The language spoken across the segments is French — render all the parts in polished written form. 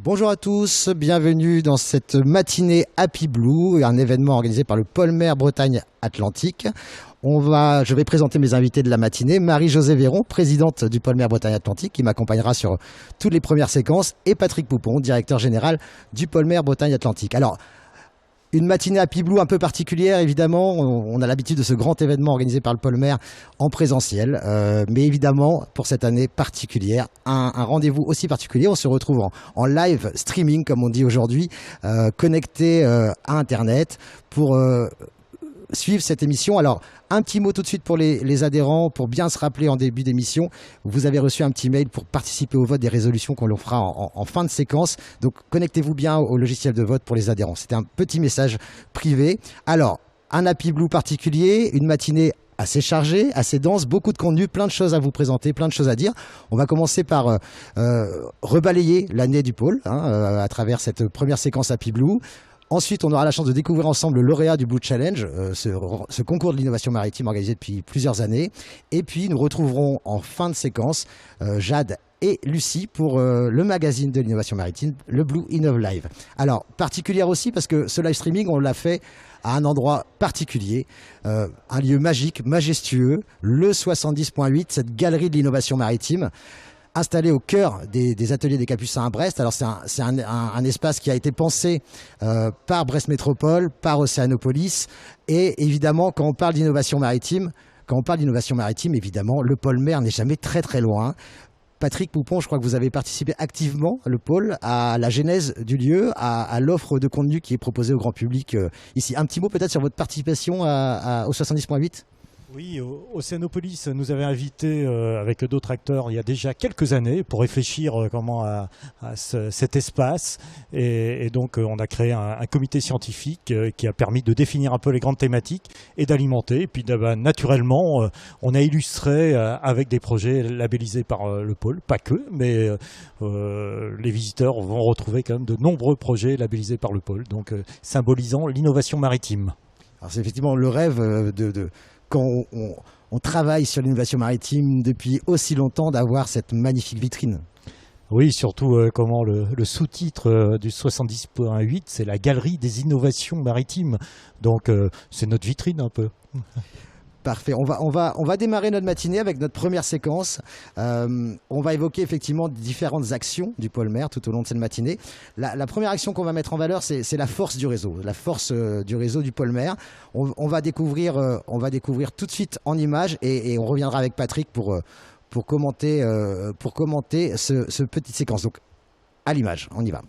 Bonjour à tous, bienvenue dans cette matinée Happy Blue, un événement organisé par le Pôle Mer Bretagne Atlantique. Je vais présenter mes invités de la matinée. Marie-Josée Véron, présidente du Pôle Mer Bretagne Atlantique, qui m'accompagnera sur toutes les premières séquences, et Patrick Poupon, directeur général du Pôle Mer Bretagne Atlantique. Alors, une matinée Happy Blue un peu particulière, évidemment. On a l'habitude de ce grand événement organisé par le Pôle Mer en présentiel. Mais évidemment, pour cette année particulière, un rendez-vous aussi particulier. On se retrouve en live streaming, comme on dit aujourd'hui, connecté à Internet pour suivre cette émission. Alors, un petit mot tout de suite pour les adhérents, pour bien se rappeler en début d'émission. Vous avez reçu un petit mail pour participer au vote des résolutions qu'on fera en fin de séquence. Donc, connectez-vous bien au logiciel de vote pour les adhérents. C'était un petit message privé. Alors, un Happy Blue particulier, une matinée assez chargée, assez dense, beaucoup de contenu, plein de choses à vous présenter, plein de choses à dire. On va commencer par rebalayer l'année du pôle à travers cette première séquence Happy Blue. Ensuite, on aura la chance de découvrir ensemble le lauréat du Blue Challenge, ce concours de l'innovation maritime organisé depuis plusieurs années. Et puis, nous retrouverons en fin de séquence Jade et Lucie pour le magazine de l'innovation maritime, le Blue Innov Live. Alors, particulière aussi parce que ce live streaming, on l'a fait à un endroit particulier, un lieu magique, majestueux, le 70.8, cette galerie de l'innovation maritime, installé au cœur des ateliers des Capucins à Brest. Alors c'est un espace qui a été pensé par Brest Métropole, par Océanopolis, et évidemment quand on parle d'innovation maritime, évidemment le pôle mer n'est jamais très très loin. Patrick Poupon, je crois que vous avez participé activement, le pôle, à la genèse du lieu, à l'offre de contenu qui est proposée au grand public ici. Un petit mot peut-être sur votre participation au 70.8 ? Oui, Océanopolis nous avait invités avec d'autres acteurs il y a déjà quelques années pour réfléchir à cet espace et donc on a créé un comité scientifique qui a permis de définir un peu les grandes thématiques et d'alimenter. Et puis naturellement, on a illustré avec des projets labellisés par le pôle, pas que, mais les visiteurs vont retrouver quand même de nombreux projets labellisés par le pôle, donc symbolisant l'innovation maritime. Alors c'est effectivement le rêve quand on travaille sur l'innovation maritime depuis aussi longtemps, d'avoir cette magnifique vitrine. Oui, surtout le sous-titre du 70.8, c'est la galerie des innovations maritimes. Donc c'est notre vitrine un peu. Parfait. On va démarrer notre matinée avec notre première séquence. On va évoquer effectivement différentes actions du pôle mer tout au long de cette matinée. La première action qu'on va mettre en valeur, c'est la force du réseau, du réseau du pôle mer. On va découvrir tout de suite en images et on reviendra avec Patrick pour commenter ce petite séquence. Donc à l'image, on y va.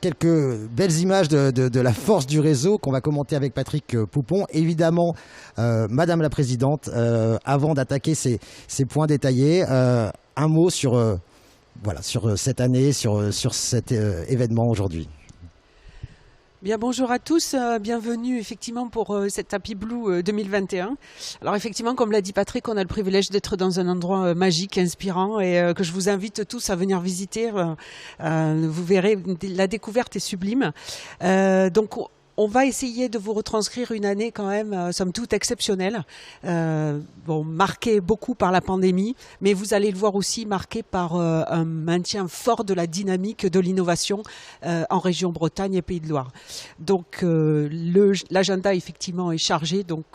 quelques belles images de la force du réseau qu'on va commenter avec Patrick Poupon. Évidemment, Madame la Présidente, avant d'attaquer ces points détaillés, un mot sur cette année, sur cet événement aujourd'hui. Bien, bonjour à tous, bienvenue effectivement pour cette Happy Blue 2021. Alors effectivement, comme l'a dit Patrick, on a le privilège d'être dans un endroit magique, inspirant et que je vous invite tous à venir visiter. Vous verrez, la découverte est sublime. Donc on va essayer de vous retranscrire une année quand même, somme toute exceptionnelle, marquée beaucoup par la pandémie, mais vous allez le voir aussi marquée par un maintien fort de la dynamique de l'innovation en région Bretagne et Pays de Loire. Donc l'agenda effectivement est chargé, donc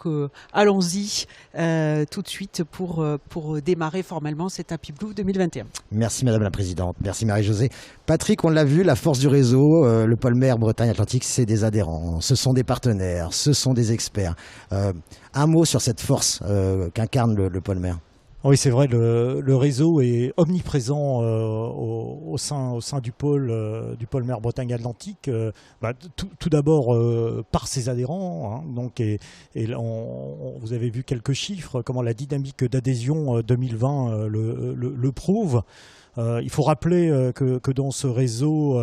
allons-y tout de suite pour démarrer formellement cette Happy Blue 2021. Merci Madame la Présidente, merci Marie-Josée. Patrick, on l'a vu, la force du réseau, le pôle mer Bretagne Atlantique, c'est des adhérents, ce sont des partenaires, ce sont des experts. Un mot sur cette force qu'incarne le pôle mer. Oui, c'est vrai, le réseau est omniprésent au sein du pôle mer Bretagne Atlantique. Tout d'abord par ses adhérents, hein, donc vous avez vu quelques chiffres, comment la dynamique d'adhésion 2020 le prouve. Il faut rappeler que dans ce réseau,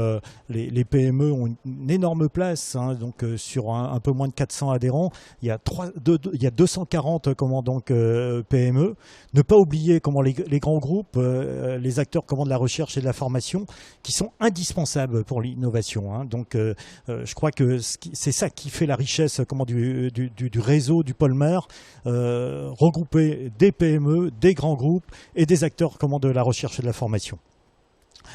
les PME ont une énorme place. Hein, donc sur un peu moins de 400 adhérents, il y a 240 PME. Ne pas oublier les grands groupes, les acteurs de la recherche et de la formation, qui sont indispensables pour l'innovation. Hein. Donc je crois que c'est ça qui fait la richesse du réseau du pôle mer, regrouper des PME, des grands groupes et des acteurs de la recherche et de la formation.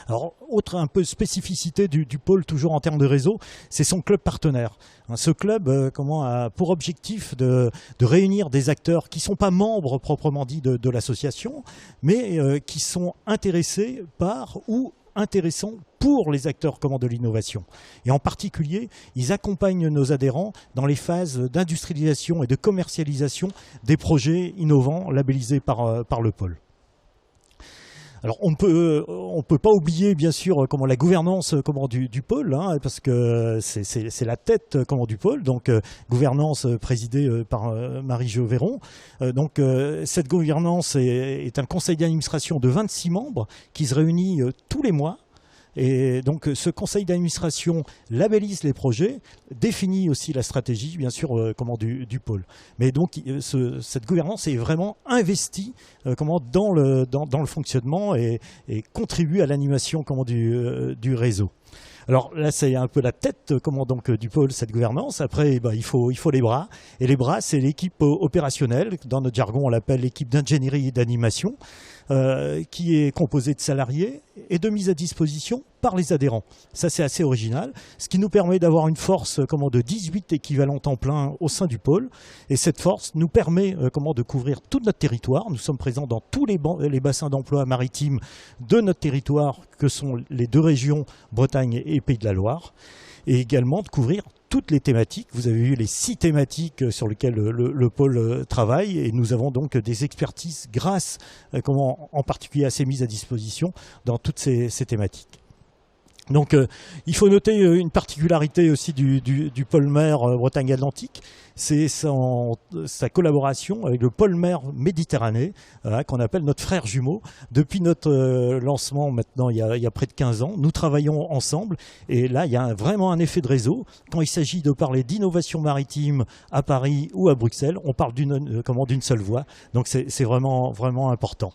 Alors, autre un peu spécificité du pôle, toujours en termes de réseau, c'est son club partenaire. Ce club a pour objectif de réunir des acteurs qui ne sont pas membres proprement dit de l'association, mais qui sont intéressés par ou intéressants pour les acteurs de l'innovation. Et en particulier, ils accompagnent nos adhérents dans les phases d'industrialisation et de commercialisation des projets innovants labellisés par le pôle. Alors on peut pas oublier bien sûr la gouvernance du pôle, hein, parce que c'est la tête du pôle, donc gouvernance présidée par Marie-Jo Véron. Cette gouvernance est un conseil d'administration de 26 membres qui se réunit tous les mois. Et donc ce conseil d'administration labellise les projets, définit aussi la stratégie, bien sûr, du pôle. Mais donc cette gouvernance est vraiment investie dans le fonctionnement et contribue à l'animation du réseau. Alors là, c'est un peu la tête du pôle, cette gouvernance. Après, il faut les bras. Et les bras, c'est l'équipe opérationnelle. Dans notre jargon, on l'appelle l'équipe d'ingénierie et d'animation, qui est composée de salariés et de mise à disposition par les adhérents. Ça, c'est assez original. Ce qui nous permet d'avoir une force de 18 équivalents temps plein au sein du pôle. Et cette force nous permet de couvrir tout notre territoire. Nous sommes présents dans tous les bassins d'emploi maritimes de notre territoire, que sont les deux régions, Bretagne et Pays de la Loire. Et également de couvrir toutes les thématiques. Vous avez vu les 6 thématiques sur lesquelles le pôle travaille, et nous avons donc des expertises grâce en particulier à ces mises à disposition dans toutes ces thématiques. Donc il faut noter une particularité aussi du pôle mer Bretagne Atlantique, c'est sa collaboration avec le pôle mer Méditerranée, qu'on appelle notre frère jumeau. Depuis notre lancement maintenant il y a près de 15 ans, nous travaillons ensemble, et là il y a vraiment un effet de réseau. Quand il s'agit de parler d'innovation maritime à Paris ou à Bruxelles, on parle d'une seule voix, donc c'est vraiment, vraiment important.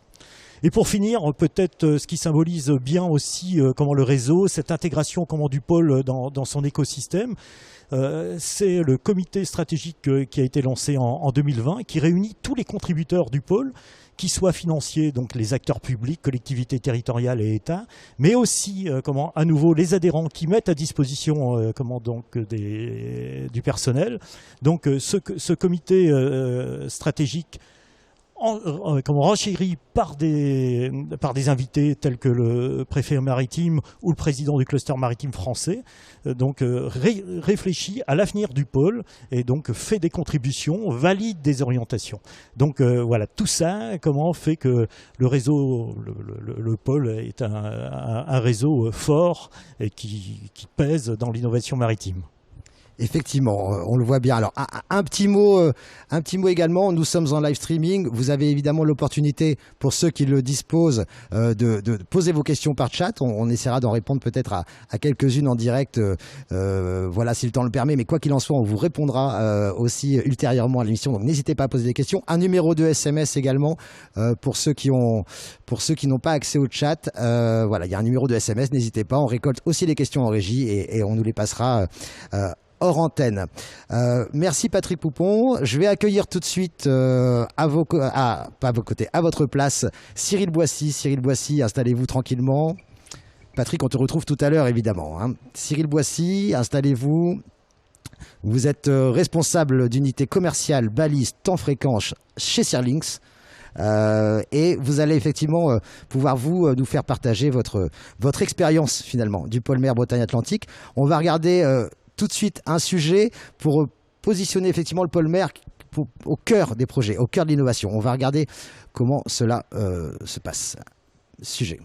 Et pour finir, peut-être ce qui symbolise bien aussi le réseau, cette intégration du pôle dans son écosystème, c'est le comité stratégique qui a été lancé en 2020, qui réunit tous les contributeurs du pôle, qui soient financiers, donc les acteurs publics, collectivités territoriales et États, mais aussi à nouveau les adhérents qui mettent à disposition du personnel. Donc ce comité stratégique renchérie par des invités tels que le préfet maritime ou le président du cluster maritime français, réfléchit à l'avenir du pôle et donc fait des contributions, valide des orientations. Donc voilà, tout ça fait que le réseau, le pôle est un réseau fort et qui pèse dans l'innovation maritime. Effectivement, on le voit bien. Alors, un petit mot également. Nous sommes en live streaming. Vous avez évidemment l'opportunité, pour ceux qui le disposent, de poser vos questions par chat. On essaiera d'en répondre peut-être à quelques-unes en direct, voilà, si le temps le permet. Mais quoi qu'il en soit, on vous répondra aussi ultérieurement à l'émission. Donc, n'hésitez pas à poser des questions. Un numéro de SMS également pour ceux qui n'ont pas accès au chat. Voilà, il y a un numéro de SMS. N'hésitez pas. On récolte aussi les questions en régie et on nous les passera hors antenne. Merci Patrick Poupon. Je vais accueillir tout de suite à votre place, Cyril Boissy. Cyril Boissy, installez-vous tranquillement. Patrick, on te retrouve tout à l'heure évidemment. Cyril Boissy, installez-vous. Vous êtes responsable d'unité commerciale balise temps fréquence chez Searlinks. Et vous allez effectivement pouvoir nous faire partager votre expérience finalement du pôle mer Bretagne-Atlantique. On va regarder tout de suite un sujet pour positionner effectivement le pôle mer au cœur des projets, au cœur de l'innovation. On va regarder comment cela se passe. Sujet.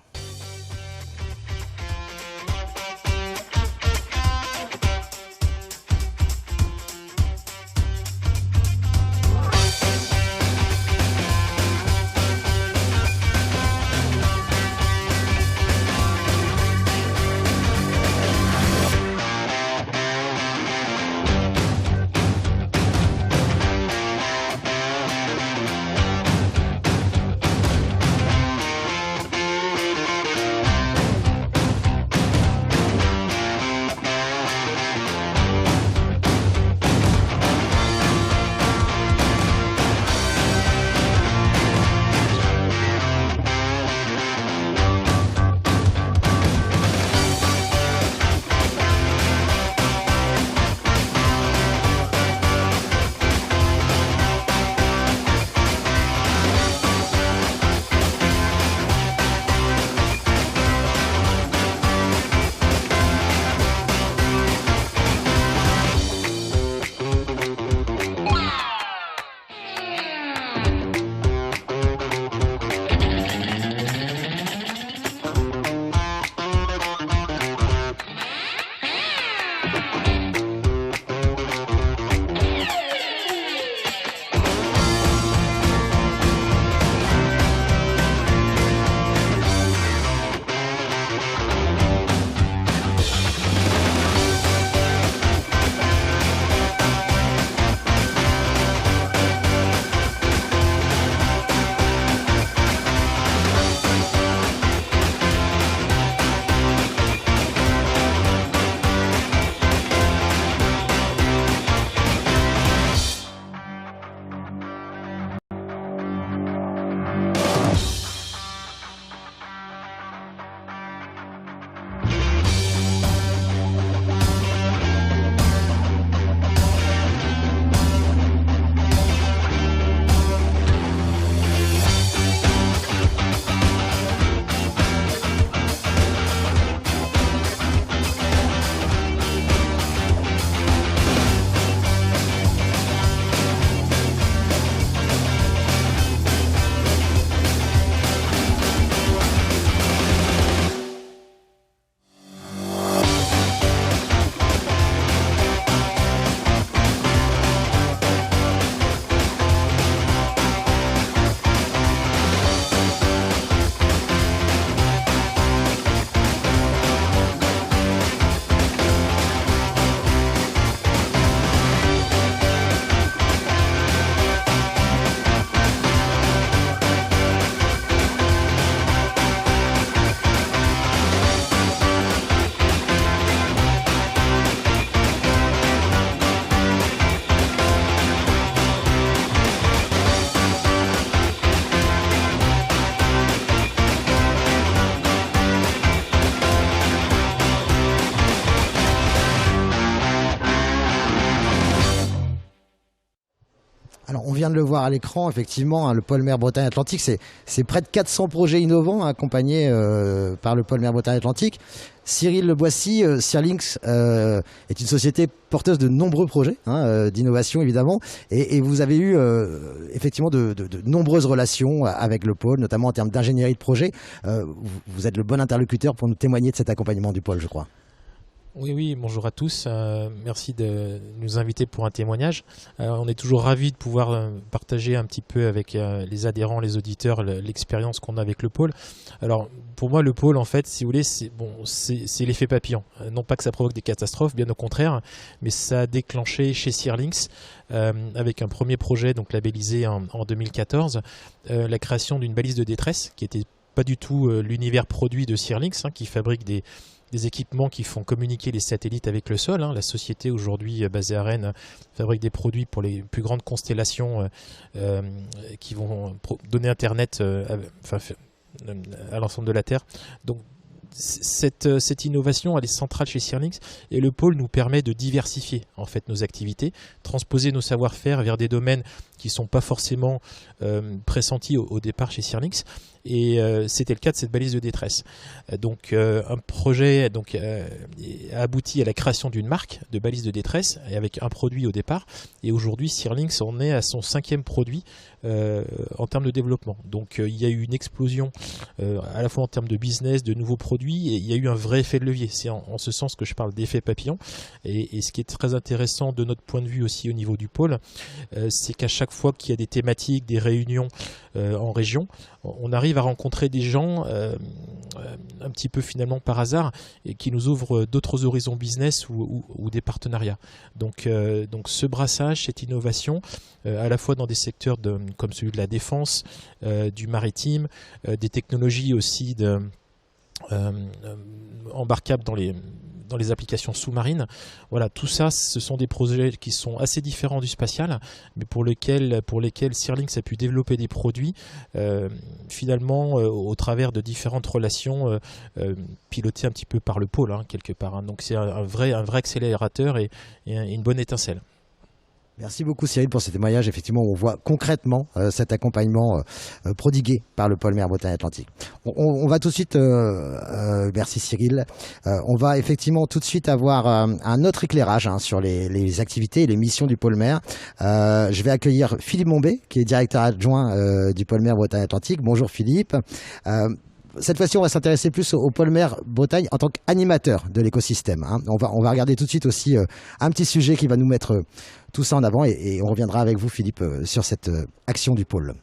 Alors, on vient de le voir à l'écran, effectivement, le pôle mer Bretagne Atlantique, c'est près de 400 projets innovants accompagnés par le pôle mer Bretagne Atlantique. Cyril Le Boissy, Searlinks est une société porteuse de nombreux projets d'innovation, évidemment, et vous avez eu effectivement de nombreuses relations avec le pôle, notamment en termes d'ingénierie de projet. Vous êtes le bon interlocuteur pour nous témoigner de cet accompagnement du pôle, je crois. Oui, bonjour à tous. Merci de nous inviter pour un témoignage. On est toujours ravis de pouvoir partager un petit peu avec les adhérents, les auditeurs, l'expérience qu'on a avec le pôle. Alors, pour moi, le pôle, en fait, si vous voulez, c'est l'effet papillon. Non pas que ça provoque des catastrophes, bien au contraire, mais ça a déclenché chez Searlinks, avec un premier projet donc labellisé en 2014, la création d'une balise de détresse qui était pas du tout l'univers produit de Searlinks, qui fabrique des équipements qui font communiquer les satellites avec le sol. La société aujourd'hui basée à Rennes fabrique des produits pour les plus grandes constellations qui vont donner Internet à l'ensemble de la Terre. Donc cette innovation, elle est centrale chez Searlinks, et le pôle nous permet de diversifier en fait nos activités, transposer nos savoir-faire vers des domaines qui ne sont pas forcément pressentis au départ chez Searlinks. Et c'était le cas de cette balise de détresse. Donc un projet a abouti à la création d'une marque de balise de détresse, et avec un produit au départ. Et aujourd'hui, Searlinks en est à son 5e produit en termes de développement. Donc il y a eu une explosion à la fois en termes de business, de nouveaux produits, et il y a eu un vrai effet de levier. C'est en ce sens que je parle d'effet papillon. Et ce qui est très intéressant de notre point de vue aussi au niveau du pôle, c'est qu'à chaque fois qu'il y a des thématiques, des réunions en région, on arrive à rencontrer des gens un petit peu finalement par hasard, et qui nous ouvrent d'autres horizons business ou des partenariats. Donc ce brassage, cette innovation, à la fois dans des secteurs comme celui de la défense, du maritime, des technologies aussi embarquables dans les applications sous-marines. Voilà, tout ça, ce sont des projets qui sont assez différents du spatial, mais pour lesquels Searlinks a pu développer des produits finalement au travers de différentes relations pilotées un petit peu par le pôle, quelque part. Donc c'est un vrai accélérateur et une bonne étincelle. Merci beaucoup Cyril pour ce témoignage. Effectivement, on voit concrètement cet accompagnement prodigué par le pôle mer Bretagne Atlantique. On va tout de suite, merci Cyril, on va effectivement tout de suite avoir un autre éclairage sur les activités et les missions du pôle mer. Je vais accueillir Philippe Mombé, qui est directeur adjoint du pôle mer Bretagne Atlantique. Bonjour Philippe. Cette fois-ci, on va s'intéresser plus au pôle mer Bretagne en tant qu'animateur de l'écosystème. On va regarder tout de suite aussi un petit sujet qui va nous mettre tout ça en avant, et on reviendra avec vous, Philippe, sur cette action du pôle.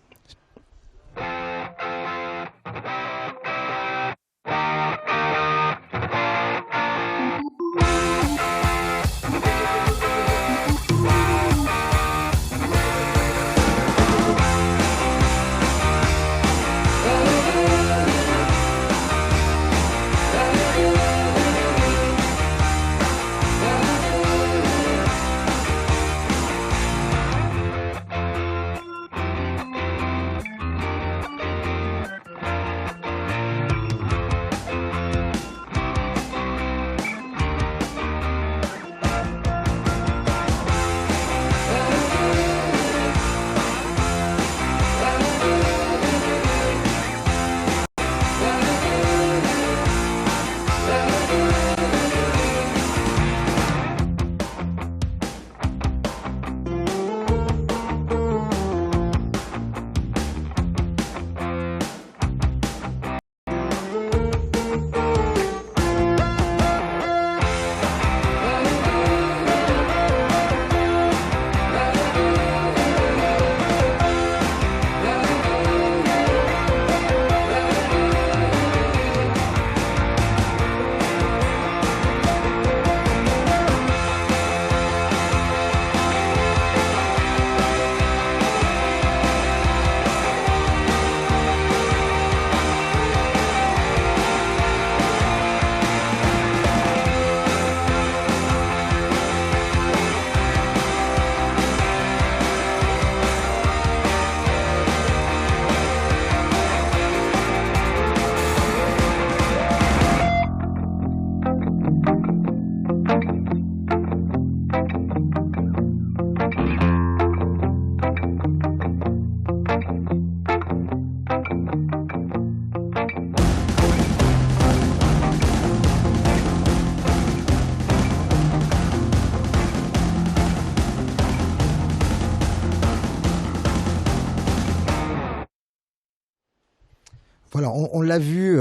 Voilà, on l'a vu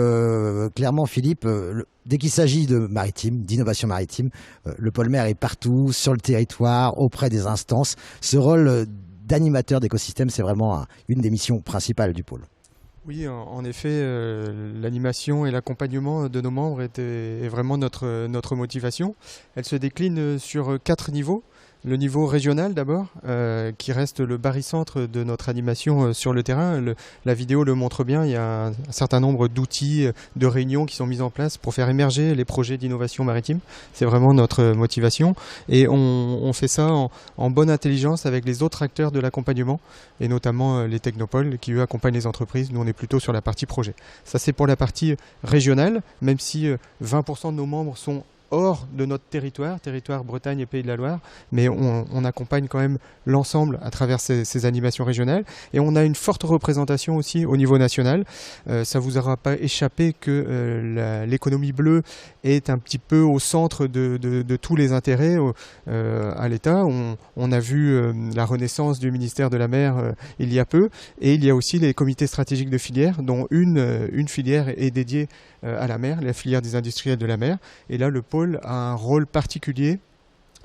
clairement, Philippe, dès qu'il s'agit de maritime, d'innovation maritime, le pôle mer est partout, sur le territoire, auprès des instances. Ce rôle d'animateur d'écosystème, c'est vraiment une des missions principales du pôle. Oui, en effet, l'animation et l'accompagnement de nos membres est vraiment notre motivation. Elle se décline sur 4 niveaux. Le niveau régional d'abord, qui reste le barycentre de notre animation sur le terrain. La vidéo le montre bien, il y a un certain nombre d'outils, de réunions qui sont mises en place pour faire émerger les projets d'innovation maritime. C'est vraiment notre motivation. Et on fait ça en bonne intelligence avec les autres acteurs de l'accompagnement, et notamment les technopoles qui, eux, accompagnent les entreprises. Nous, on est plutôt sur la partie projet. Ça, c'est pour la partie régionale, même si 20% de nos membres sont hors de notre territoire Bretagne et Pays de la Loire, mais on accompagne quand même l'ensemble à travers ces animations régionales, et on a une forte représentation aussi au niveau national. Ça vous aura pas échappé que l'économie bleue est un petit peu au centre de tous les intérêts à l'État. On a vu la renaissance du ministère de la Mer il y a peu, et il y a aussi les comités stratégiques de filière, dont une filière est dédiée à la mer, la filière des industriels de la mer, et là le pôle a un rôle particulier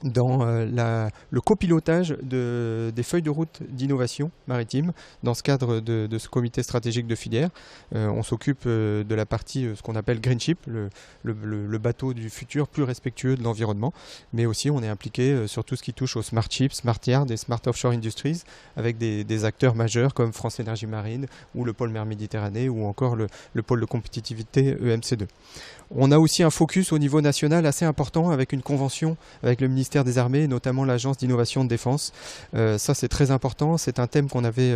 dans le copilotage des feuilles de route d'innovation maritime dans ce cadre de ce comité stratégique de filière. On s'occupe de la partie, ce qu'on appelle Green Ship, le bateau du futur plus respectueux de l'environnement, mais aussi on est impliqué sur tout ce qui touche aux Smart Ships, Smart Yards et Smart Offshore Industries, avec des acteurs majeurs comme France Énergie Marine ou le pôle mer Méditerranée ou encore le pôle de compétitivité EMC2. On a aussi un focus au niveau national assez important avec une convention avec le ministère des Armées, notamment l'Agence d'innovation de défense. Ça, c'est très important. C'est un thème qu'on avait,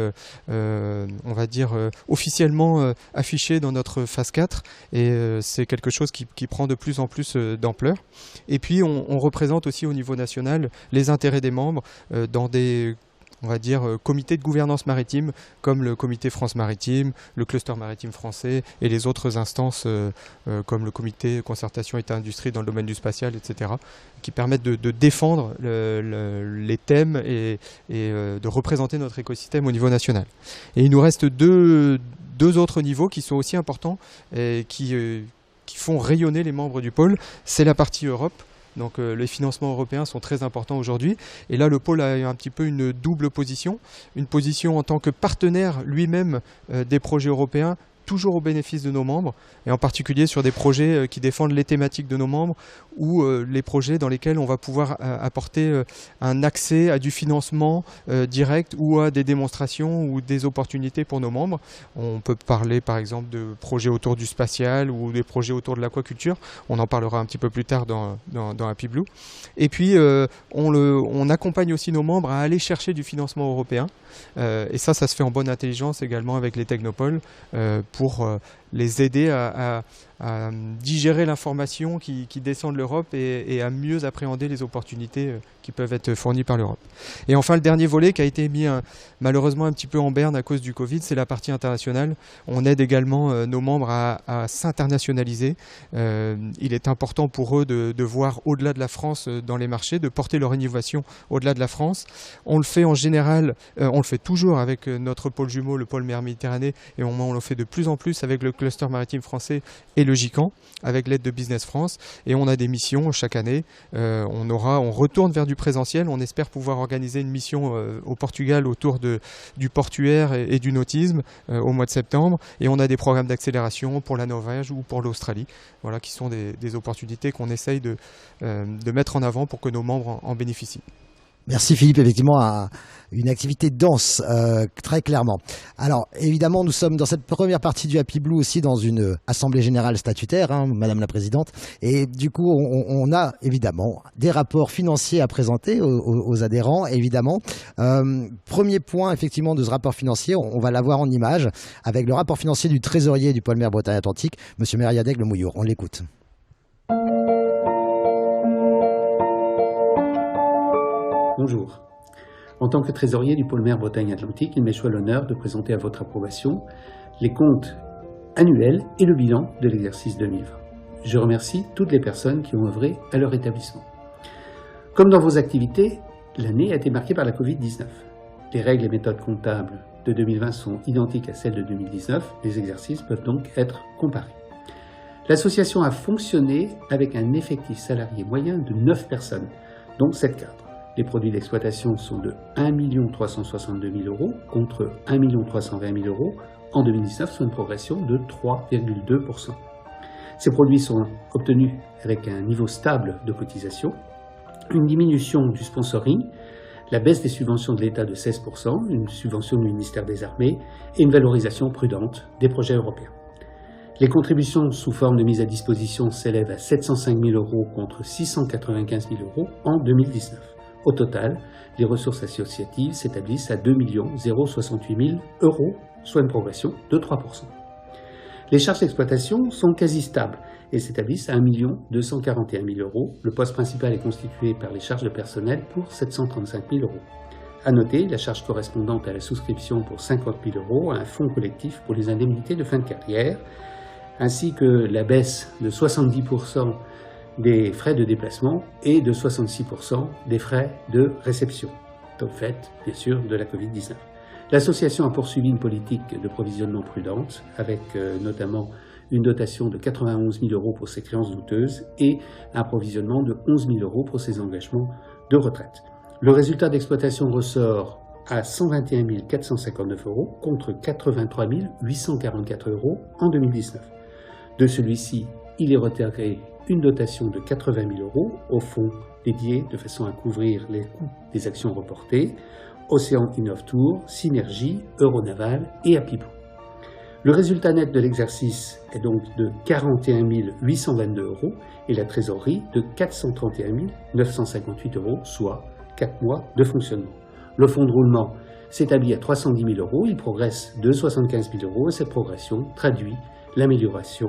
on va dire, officiellement affiché dans notre phase 4, et c'est quelque chose qui prend de plus en plus d'ampleur. Et puis, on représente aussi au niveau national les intérêts des membres dans des, on va dire, comités de gouvernance maritime, comme le comité France Maritime, le cluster maritime français et les autres instances comme le comité concertation État-Industrie dans le domaine du spatial, etc., qui permettent de défendre les thèmes et de représenter notre écosystème au niveau national. Et il nous reste deux autres niveaux qui sont aussi importants et qui font rayonner les membres du pôle. C'est la partie Europe. Donc les financements européens sont très importants aujourd'hui. Et là, le pôle a un petit peu une double position. Une position en tant que partenaire lui-même des projets européens, toujours au bénéfice de nos membres, et en particulier sur des projets qui défendent les thématiques de nos membres ou les projets dans lesquels on va pouvoir apporter un accès à du financement direct ou à des démonstrations ou des opportunités pour nos membres. On peut parler par exemple de projets autour du spatial ou des projets autour de l'aquaculture. On en parlera un petit peu plus tard dans Happy Blue. Et puis on accompagne aussi nos membres à aller chercher du financement européen. Et ça se fait en bonne intelligence également avec les technopoles pour les aider à digérer l'information qui descend de l'Europe et à mieux appréhender les opportunités qui peuvent être fournies par l'Europe. Et enfin, le dernier volet qui a été mis malheureusement un petit peu en berne à cause du Covid, c'est la partie internationale. On aide également nos membres à s'internationaliser. Il est important pour eux de voir au-delà de la France dans les marchés, de porter leur innovation au-delà de la France. On le fait en général, on le fait toujours avec notre pôle jumeau, le pôle mer Méditerranée, et on le fait de plus en plus avec le cluster maritime français et le GICAN, avec l'aide de Business France, et on a des missions chaque année. On retourne vers du présentiel. On espère pouvoir organiser une mission au Portugal autour du portuaire et du nautisme au mois de septembre, et on a des programmes d'accélération pour la Norvège ou pour l'Australie, voilà, qui sont des opportunités qu'on essaye de mettre en avant pour que nos membres en bénéficient. Merci Philippe, effectivement une activité dense, très clairement. Alors évidemment, nous sommes dans cette première partie du Happy Blue aussi dans une assemblée générale statutaire, Madame la Présidente, et du coup on a évidemment des rapports financiers à présenter aux adhérents, évidemment. Premier point effectivement de ce rapport financier, on va l'avoir en image avec le rapport financier du trésorier du pôle mer Bretagne Atlantique, Monsieur Mériadec Le Mouillour. On l'écoute. Bonjour. En tant que trésorier du pôle mer Bretagne Atlantique, il m'est choisi l'honneur de présenter à votre approbation les comptes annuels et le bilan de l'exercice 2020. Je remercie toutes les personnes qui ont œuvré à leur établissement. Comme dans vos activités, l'année a été marquée par la Covid-19. Les règles et méthodes comptables de 2020 sont identiques à celles de 2019. Les exercices peuvent donc être comparés. L'association a fonctionné avec un effectif salarié moyen de 9 personnes, dont 7 cadres. Les produits d'exploitation sont de 1 362 000 € contre 1 320 000 € en 2019, soit une progression de 3,2%. Ces produits sont obtenus avec un niveau stable de cotisation, une diminution du sponsoring, la baisse des subventions de l'État de 16%, une subvention du ministère des Armées et une valorisation prudente des projets européens. Les contributions sous forme de mise à disposition s'élèvent à 705 000 € contre 695 000 € en 2019. Au total, les ressources associatives s'établissent à 2 068 000 €, soit une progression de 3%. Les charges d'exploitation sont quasi stables et s'établissent à 1 241 000 €. Le poste principal est constitué par les charges de personnel pour 735 000 €. À noter la charge correspondante à la souscription pour 50 000 € à un fonds collectif pour les indemnités de fin de carrière, ainsi que la baisse de 70% des frais de déplacement et de 66% des frais de réception, au fait, bien sûr, de la Covid-19. L'association a poursuivi une politique de provisionnement prudente, avec notamment une dotation de 91 000 € pour ses créances douteuses et un provisionnement de 11 000 € pour ses engagements de retraite. Le résultat d'exploitation ressort à 121 459 € contre 83 844 € en 2019. De celui-ci, il est retiré une dotation de 80 000 € au fonds dédié de façon à couvrir les coûts des actions reportées, Océan Innov Tour, Synergie, Euronaval et Happyblue. Le résultat net de l'exercice est donc de 41 822 € et la trésorerie de 431 958 €, soit 4 mois de fonctionnement. Le fonds de roulement s'établit à 310 000 €, il progresse de 75 000 € et cette progression traduit l'amélioration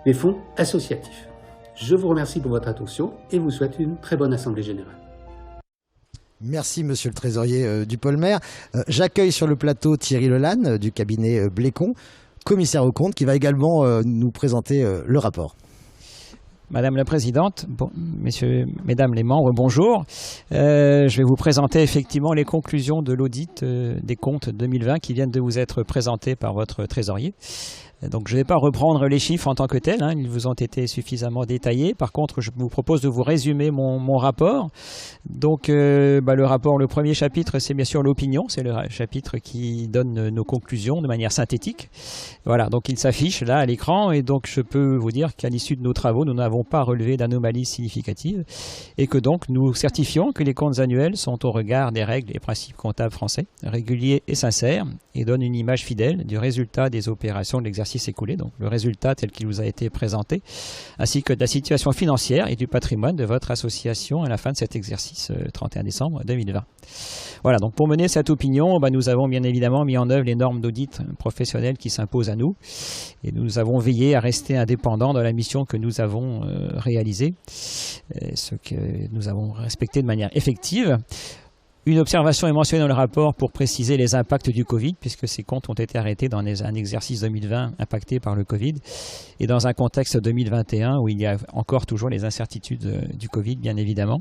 des fonds associatifs. Je vous remercie pour votre attention et vous souhaite une très bonne Assemblée Générale. Merci Monsieur le Trésorier du Polmer. J'accueille sur le plateau Thierry Lelanne du cabinet Blécon, commissaire aux comptes, qui va également nous présenter le rapport. Madame la Présidente, messieurs, mesdames les membres, bonjour. Je vais vous présenter effectivement les conclusions de l'audit des comptes 2020 qui viennent de vous être présentées par votre trésorier. Donc je ne vais pas reprendre les chiffres en tant que tels, hein, ils vous ont été suffisamment détaillés. Par contre, je vous propose de vous résumer mon rapport. Donc le rapport, le premier chapitre, c'est bien sûr l'opinion, c'est le chapitre qui donne nos conclusions de manière synthétique. Voilà, donc il s'affiche là à l'écran et donc je peux vous dire qu'à l'issue de nos travaux, nous n'avons pas relevé d'anomalies significatives et que donc nous certifions que les comptes annuels sont au regard des règles et principes comptables français, réguliers et sincères et donnent une image fidèle du résultat des opérations de l'exercice écoulé, donc le résultat tel qu'il vous a été présenté, ainsi que de la situation financière et du patrimoine de votre association à la fin de cet exercice 31 décembre 2020. Voilà, donc pour mener cette opinion, nous avons bien évidemment mis en œuvre les normes d'audit professionnel qui s'imposent à nous et nous avons veillé à rester indépendants dans la mission que nous avons réalisée, ce que nous avons respecté de manière effective. Une observation est mentionnée dans le rapport pour préciser les impacts du Covid, puisque ces comptes ont été arrêtés dans un exercice 2020 impacté par le Covid, et dans un contexte 2021 où il y a encore toujours les incertitudes du Covid, bien évidemment.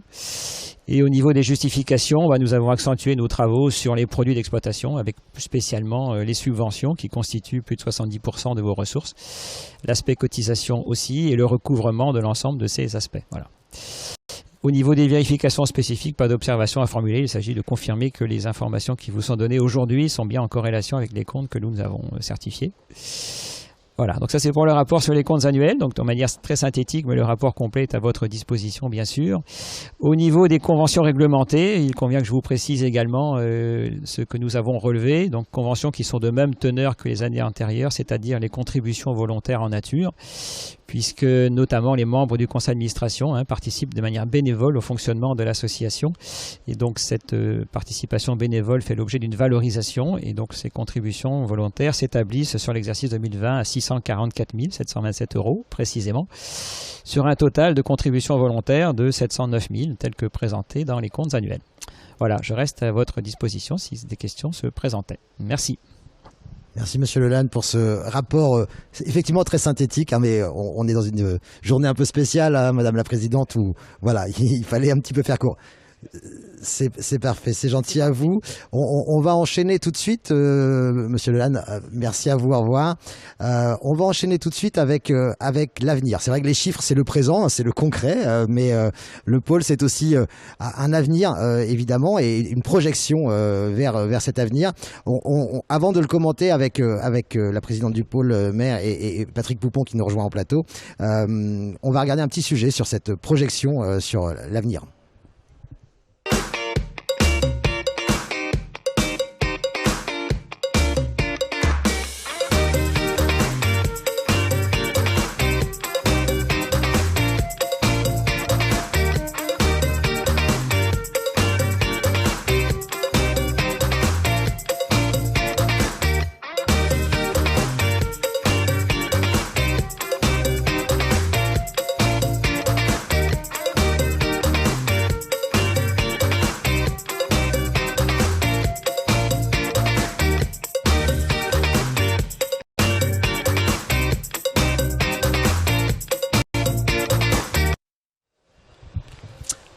Et au niveau des justifications, nous avons accentué nos travaux sur les produits d'exploitation, avec spécialement les subventions qui constituent plus de 70% de vos ressources, l'aspect cotisation aussi, et le recouvrement de l'ensemble de ces aspects. Voilà. Au niveau des vérifications spécifiques, pas d'observation à formuler. Il s'agit de confirmer que les informations qui vous sont données aujourd'hui sont bien en corrélation avec les comptes que nous avons certifiés. Voilà, donc ça c'est pour le rapport sur les comptes annuels, donc de manière très synthétique, mais le rapport complet est à votre disposition bien sûr. Au niveau des conventions réglementées, il convient que je vous précise également ce que nous avons relevé, donc conventions qui sont de même teneur que les années antérieures, c'est-à-dire les contributions volontaires en nature, puisque notamment les membres du conseil d'administration participent de manière bénévole au fonctionnement de l'association. Et donc cette participation bénévole fait l'objet d'une valorisation et donc ces contributions volontaires s'établissent sur l'exercice 2020 à 644 727 € précisément, sur un total de contributions volontaires de 709 000 tel que présenté dans les comptes annuels. Voilà, je reste à votre disposition si des questions se présentaient. Merci. Merci Monsieur Lelanne pour ce rapport effectivement très synthétique, mais on est dans une journée un peu spéciale, Madame la Présidente, où voilà, il fallait un petit peu faire court. C'est parfait, c'est gentil à vous. On va enchaîner tout de suite, Monsieur Lelanne, merci à vous, au revoir. On va enchaîner tout de suite avec l'avenir. C'est vrai que les chiffres, c'est le présent, c'est le concret, mais le pôle, c'est aussi un avenir, évidemment, et une projection vers cet avenir. Avant de le commenter avec la présidente du pôle maire et Patrick Poupon qui nous rejoint en plateau, on va regarder un petit sujet sur cette projection sur l'avenir.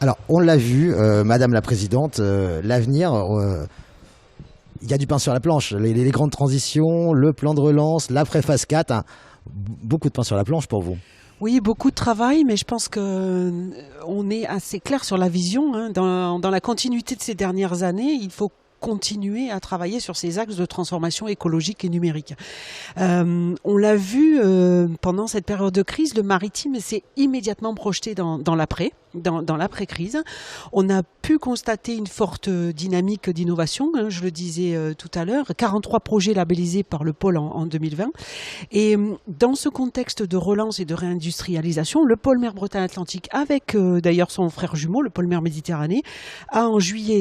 Alors, on l'a vu, Madame la Présidente, l'avenir, il y a du pain sur la planche. Les grandes transitions, le plan de relance, l'après-phase 4, hein, beaucoup de pain sur la planche pour vous. Oui, beaucoup de travail, mais je pense qu'on est assez clair sur la vision. Hein. Dans la continuité de ces dernières années, il faut continuer à travailler sur ces axes de transformation écologique et numérique. On l'a vu pendant cette période de crise, le maritime s'est immédiatement projeté dans l'après-crise. On a pu constater une forte dynamique d'innovation, hein, je le disais tout à l'heure, 43 projets labellisés par le pôle en 2020. Et dans ce contexte de relance et de réindustrialisation, le pôle mer Bretagne-Atlantique, avec d'ailleurs son frère jumeau, le pôle mer Méditerranée, a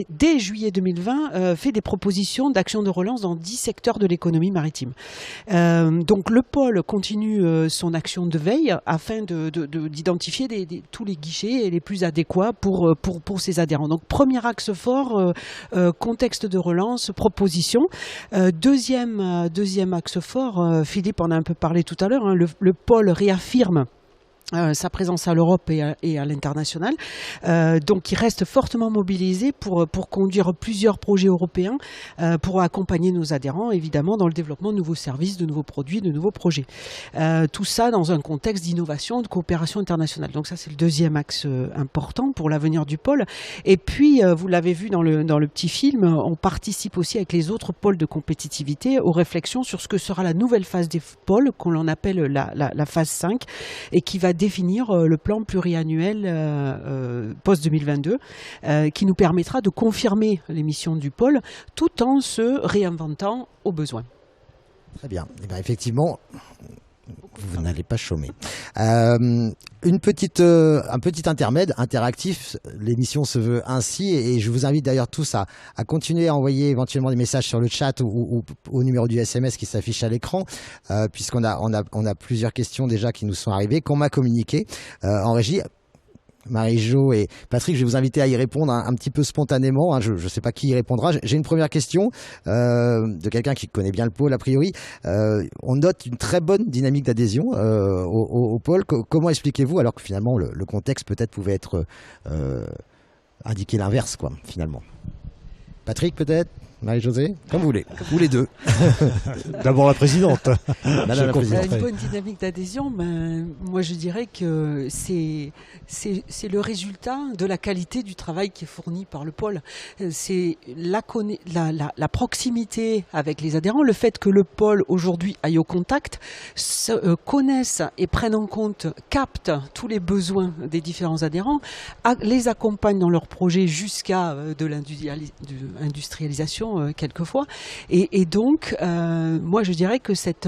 dès juillet 2020 fait des propositions d'action de relance dans 10 secteurs de l'économie maritime. Donc le pôle continue son action de veille afin d'identifier tous les guichets et les plus adéquats pour ses adhérents. Donc premier axe fort, contexte de relance, proposition. Deuxième axe fort, Philippe en a un peu parlé tout à l'heure, hein, le pôle réaffirme sa présence à l'Europe et à l'international. Donc il reste fortement mobilisé pour conduire plusieurs projets européens pour accompagner nos adhérents évidemment dans le développement de nouveaux services, de nouveaux produits, de nouveaux projets. Tout ça dans un contexte d'innovation, de coopération internationale. Donc ça c'est le deuxième axe important pour l'avenir du pôle. Et puis vous l'avez vu dans le petit film, on participe aussi avec les autres pôles de compétitivité aux réflexions sur ce que sera la nouvelle phase des pôles qu'on l'on appelle la phase 5 et qui va définir le plan pluriannuel post-2022 qui nous permettra de confirmer les missions du pôle tout en se réinventant aux besoins. Très bien. Et bien effectivement, vous n'allez pas chômer. Un petit intermède interactif, l'émission se veut ainsi et je vous invite d'ailleurs tous à continuer à envoyer éventuellement des messages sur le chat ou au numéro du SMS qui s'affiche à l'écran puisqu'on a plusieurs questions déjà qui nous sont arrivées, qu'on m'a communiquées en régie. Marie-Jo et Patrick, je vais vous inviter à y répondre un petit peu spontanément. Hein, je ne sais pas qui y répondra. J'ai une première question de quelqu'un qui connaît bien le pôle a priori. On note une très bonne dynamique d'adhésion au pôle. Comment expliquez-vous alors que finalement le contexte peut-être pouvait être indiqué l'inverse quoi finalement. Patrick peut-être, Marie-Josée, comme vous voulez, vous les deux. D'abord la présidente. Madame la présidente. Une bonne dynamique d'adhésion, moi je dirais que c'est le résultat de la qualité du travail qui est fourni par le pôle. C'est la proximité avec les adhérents, le fait que le pôle aujourd'hui aille au contact, connaisse et prenne en compte, capte tous les besoins des différents adhérents, les accompagne dans leurs projets jusqu'à de l'industrialisation quelquefois. Et donc, moi je dirais que cette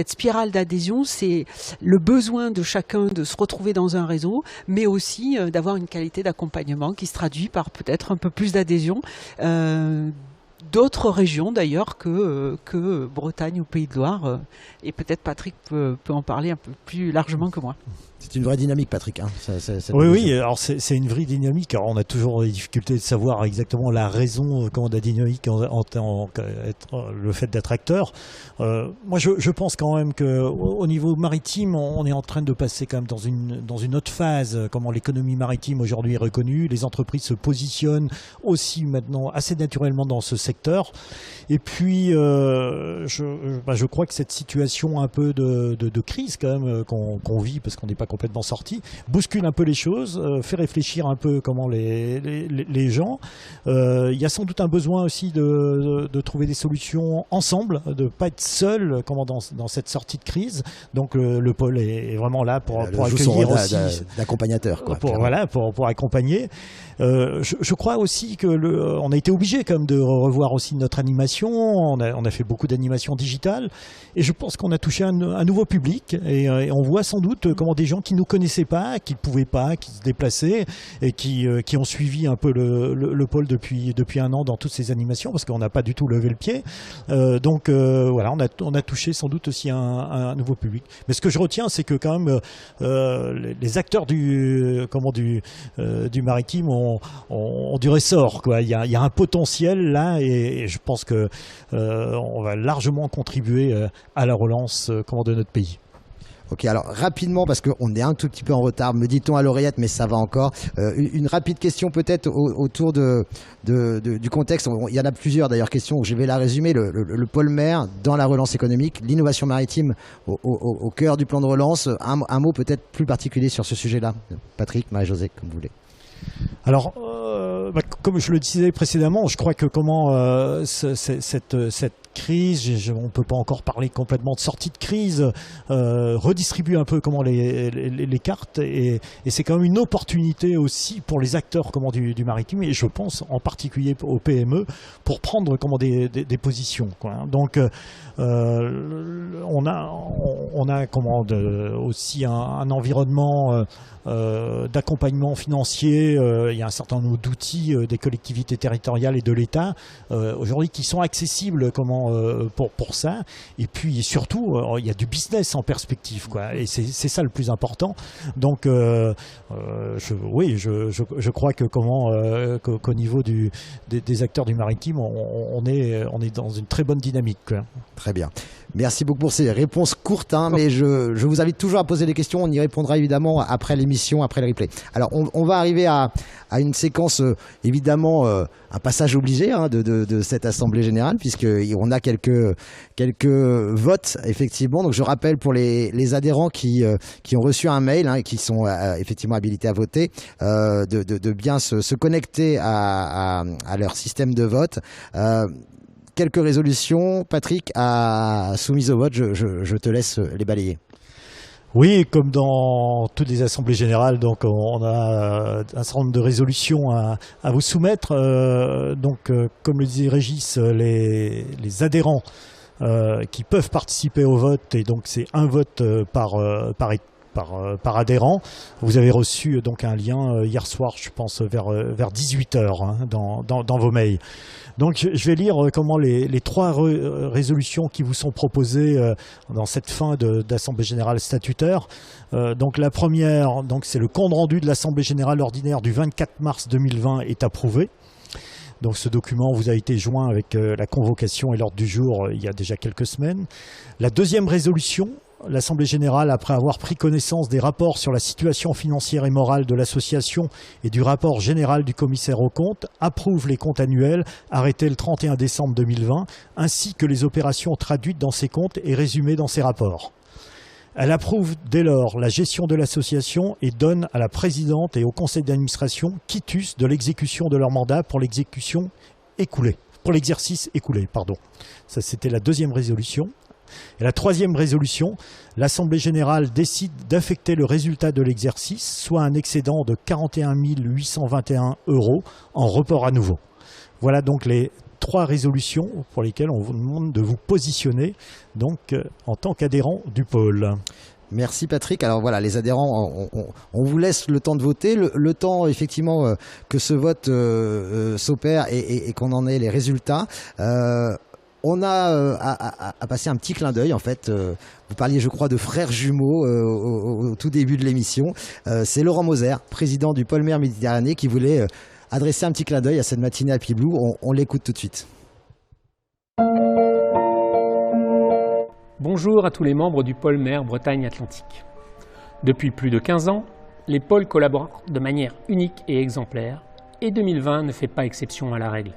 spirale d'adhésion, c'est le besoin de chacun de se retrouver dans un réseau, mais aussi d'avoir une qualité d'accompagnement qui se traduit par peut-être un peu plus d'adhésion d'autres régions d'ailleurs que Bretagne ou Pays de Loire. Et peut-être Patrick peut en parler un peu plus largement que moi. C'est une vraie dynamique, Patrick. Hein, oui, alors c'est une vraie dynamique. Alors on a toujours des difficultés de savoir exactement la raison de la dynamique le fait d'être acteur. Moi, je pense quand même qu'au niveau maritime, on est en train de passer quand même dans une autre phase. Comment l'économie maritime aujourd'hui est reconnue, les entreprises se positionnent aussi maintenant assez naturellement dans ce secteur. Et puis, je crois que cette situation un peu de crise quand même qu'on vit, parce qu'on n'est pas complètement sorti, bouscule un peu les choses, fait réfléchir un peu comment les gens. Il y a sans doute un besoin aussi de trouver des solutions ensemble, de ne pas être seul dans cette sortie de crise. Donc le pôle est vraiment là pour accueillir aussi, d'accompagnateur, quoi, pour accompagner. Je crois aussi que on a été obligé quand même de revoir aussi notre animation. On a fait beaucoup d'animations digitales et je pense qu'on a touché un nouveau public et on voit sans doute comment des gens qui nous connaissaient pas, qui ne pouvaient pas, qui se déplaçaient et qui ont suivi un peu le pôle depuis un an dans toutes ces animations, parce qu'on n'a pas du tout levé le pied. Donc voilà, on a touché sans doute aussi un nouveau public. Mais ce que je retiens, c'est que quand même les acteurs du maritime ont du ressort, quoi. Il y a un potentiel là et je pense que on va largement contribuer à la relance de notre pays. Ok, alors rapidement, parce qu'on est un tout petit peu en retard, me dit-on à l'oreillette, mais ça va encore. Une rapide question peut-être autour du contexte. Il y en a plusieurs d'ailleurs questions, je vais la résumer. Le pôle mer dans la relance économique, l'innovation maritime au cœur du plan de relance. Un mot peut-être plus particulier sur ce sujet-là. Patrick, Marie-Josée, comme vous voulez. Alors, comme je le disais précédemment, je crois que cette crise, on ne peut pas encore parler complètement de sortie de crise, redistribue un peu les cartes et c'est quand même une opportunité aussi pour les acteurs du maritime, et je pense en particulier aux PME pour prendre des positions, quoi. Donc on a aussi un environnement d'accompagnement financier. Il y a un certain nombre d'outils des collectivités territoriales et de l'État aujourd'hui qui sont accessibles pour ça. Et puis surtout, il y a du business en perspective, quoi. Et c'est ça le plus important. Donc, je crois qu'au niveau des acteurs du maritime, on est dans une très bonne dynamique, quoi. Très bien. Merci beaucoup pour ces réponses courtes, hein, mais je vous invite toujours à poser des questions. On y répondra évidemment après l'émission, après le replay. Alors, on va arriver à une séquence, évidemment, un passage obligé, hein, de cette Assemblée Générale, puisqu'on a quelques votes, effectivement. Donc, je rappelle pour les adhérents qui ont reçu un mail, hein, et qui sont effectivement habilités à voter, de bien se connecter à leur système de vote. Quelques résolutions, Patrick a soumises au vote, je te laisse les balayer. Oui, comme dans toutes les assemblées générales, donc on a un certain nombre de résolutions à vous soumettre. Comme le disait Régis, les adhérents qui peuvent participer au vote, et donc c'est un vote par adhérent. Vous avez reçu donc un lien hier soir, je pense vers 18h, hein, dans vos mails. Donc je vais lire comment les trois résolutions qui vous sont proposées dans cette fin d'Assemblée Générale statutaire. Donc la première, c'est le compte rendu de l'Assemblée Générale ordinaire du 24 mars 2020 est approuvé. Donc ce document vous a été joint avec la convocation et l'ordre du jour il y a déjà quelques semaines. La deuxième résolution, l'Assemblée Générale, après avoir pris connaissance des rapports sur la situation financière et morale de l'association et du rapport général du commissaire aux comptes, approuve les comptes annuels arrêtés le 31 décembre 2020, ainsi que les opérations traduites dans ces comptes et résumées dans ces rapports. Elle approuve dès lors la gestion de l'association et donne à la présidente et au conseil d'administration quitus de l'exécution de leur mandat pour l'exercice écoulé. Ça, c'était la deuxième résolution. Et la troisième résolution, l'Assemblée Générale décide d'affecter le résultat de l'exercice, soit un excédent de 41 821 € en report à nouveau. Voilà donc les trois résolutions pour lesquelles on vous demande de vous positionner donc en tant qu'adhérent du pôle. Merci Patrick. Alors voilà, les adhérents, on vous laisse le temps de voter, le temps effectivement que ce vote s'opère et qu'on en ait les résultats. On a à passer un petit clin d'œil en fait. Vous parliez, je crois, de frères jumeaux au tout début de l'émission. C'est Laurent Moser, président du pôle mer Méditerranée, qui voulait adresser un petit clin d'œil à cette matinée Happy Blue. On l'écoute tout de suite. Bonjour à tous les membres du pôle mer Bretagne-Atlantique. Depuis plus de 15 ans, les pôles collaborent de manière unique et exemplaire, et 2020 ne fait pas exception à la règle.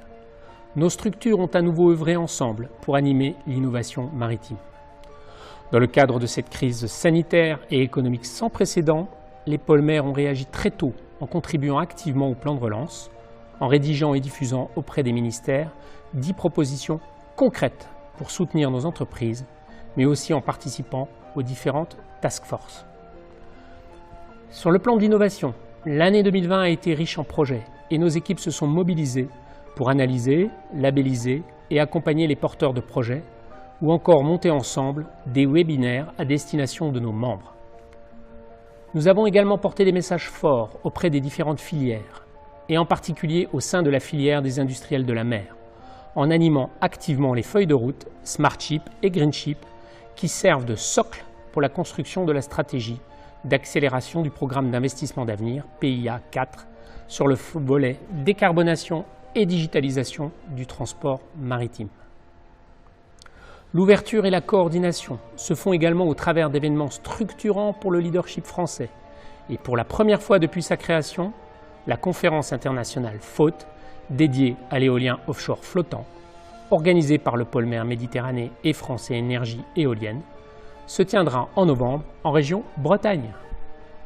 Nos structures ont à nouveau œuvré ensemble pour animer l'innovation maritime. Dans le cadre de cette crise sanitaire et économique sans précédent, les pôles mer ont réagi très tôt en contribuant activement au plan de relance, en rédigeant et diffusant auprès des ministères 10 propositions concrètes pour soutenir nos entreprises, mais aussi en participant aux différentes task force. Sur le plan de l'innovation, l'année 2020 a été riche en projets et nos équipes se sont mobilisées pour analyser, labelliser et accompagner les porteurs de projets ou encore monter ensemble des webinaires à destination de nos membres. Nous avons également porté des messages forts auprès des différentes filières et en particulier au sein de la filière des industriels de la mer, en animant activement les feuilles de route Smartship et Greenship qui servent de socle pour la construction de la stratégie d'accélération du programme d'investissement d'avenir, PIA 4, sur le volet décarbonation et digitalisation du transport maritime. L'ouverture et la coordination se font également au travers d'événements structurants pour le leadership français. Et pour la première fois depuis sa création, la conférence internationale FOAT, dédiée à l'éolien offshore flottant, organisée par le pôle mer Méditerranée et France Énergie Éolienne, se tiendra en novembre en région Bretagne,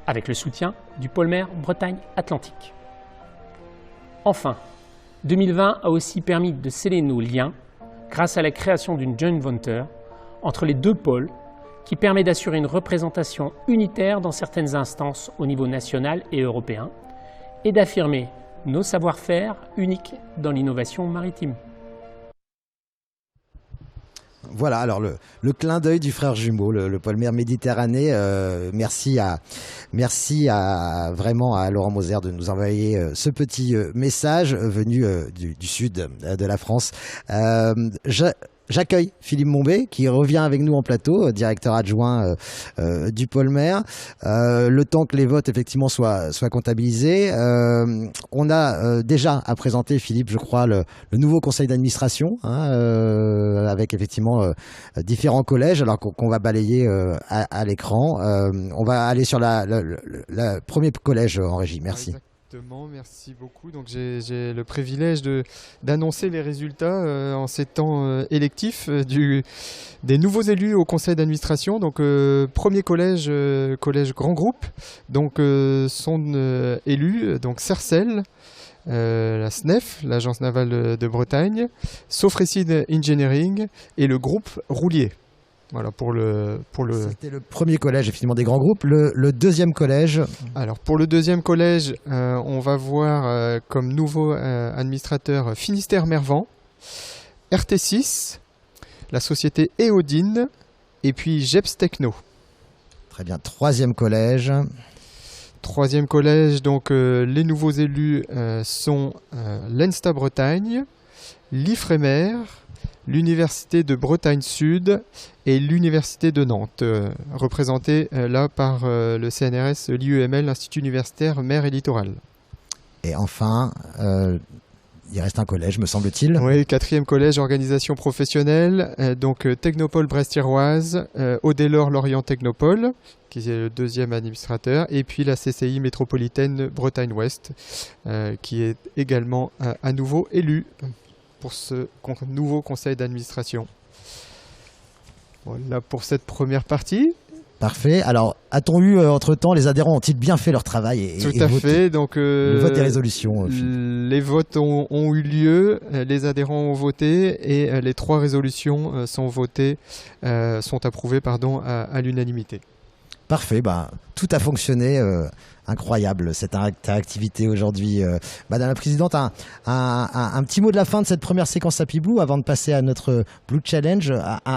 avec le soutien du pôle mer Bretagne-Atlantique. Enfin, 2020 a aussi permis de sceller nos liens grâce à la création d'une joint venture entre les deux pôles qui permet d'assurer une représentation unitaire dans certaines instances au niveau national et européen et d'affirmer nos savoir-faire uniques dans l'innovation maritime. Voilà, alors le clin d'œil du frère jumeau, le pôle mer Méditerranée. Merci à vraiment à Laurent Moser de nous envoyer ce petit message venu du sud de la France. J'accueille Philippe Mombé qui revient avec nous en plateau, directeur adjoint du pôle mer. Le temps que les votes effectivement soient comptabilisés, on a déjà à présenter, Philippe, je crois, le nouveau conseil d'administration, avec effectivement différents collèges, alors qu'on va balayer à l'écran. On va aller sur le premier collège en régie. Merci. Exactement, merci beaucoup. Donc j'ai le privilège d'annoncer les résultats en ces temps électifs des nouveaux élus au conseil d'administration. Donc premier collège grand groupe. Donc sont élus donc Sercel, la SNEF, l'agence navale de Bretagne, Sofrecide Engineering et le groupe Roulier. Voilà pour le. C'était le premier collège effectivement des grands groupes. Le deuxième collège. Alors pour le deuxième collège, on va voir comme nouveau administrateur Finistère Mervent, RT6, la société Eodine et puis Jeps Techno. Très bien. Troisième collège. Troisième collège, donc les nouveaux élus sont l'ENSTA Bretagne, l'IFREMER, l'Université de Bretagne Sud et l'Université de Nantes, représentée là par le CNRS, l'IUML, l'Institut universitaire mer et littoral. Et enfin, il reste un collège, me semble-t-il. Oui, quatrième collège, organisation professionnelle, donc Technopole Brest-Thiroise, Audelor Lorient Technopole, qui est le deuxième administrateur, et puis la CCI métropolitaine Bretagne-Ouest, qui est également à nouveau élue pour ce nouveau conseil d'administration. Voilà pour cette première partie. Parfait. Alors, a-t-on eu entre-temps, les adhérents ont-ils bien fait leur travail Tout à fait. Donc, le vote des résolutions. Les votes ont eu lieu, les adhérents ont voté et les 3 résolutions sont approuvées à l'unanimité. Parfait. Tout a fonctionné. Incroyable cette activité aujourd'hui. Madame la Présidente, un petit mot de la fin de cette première séquence Happy Blue avant de passer à notre Blue Challenge.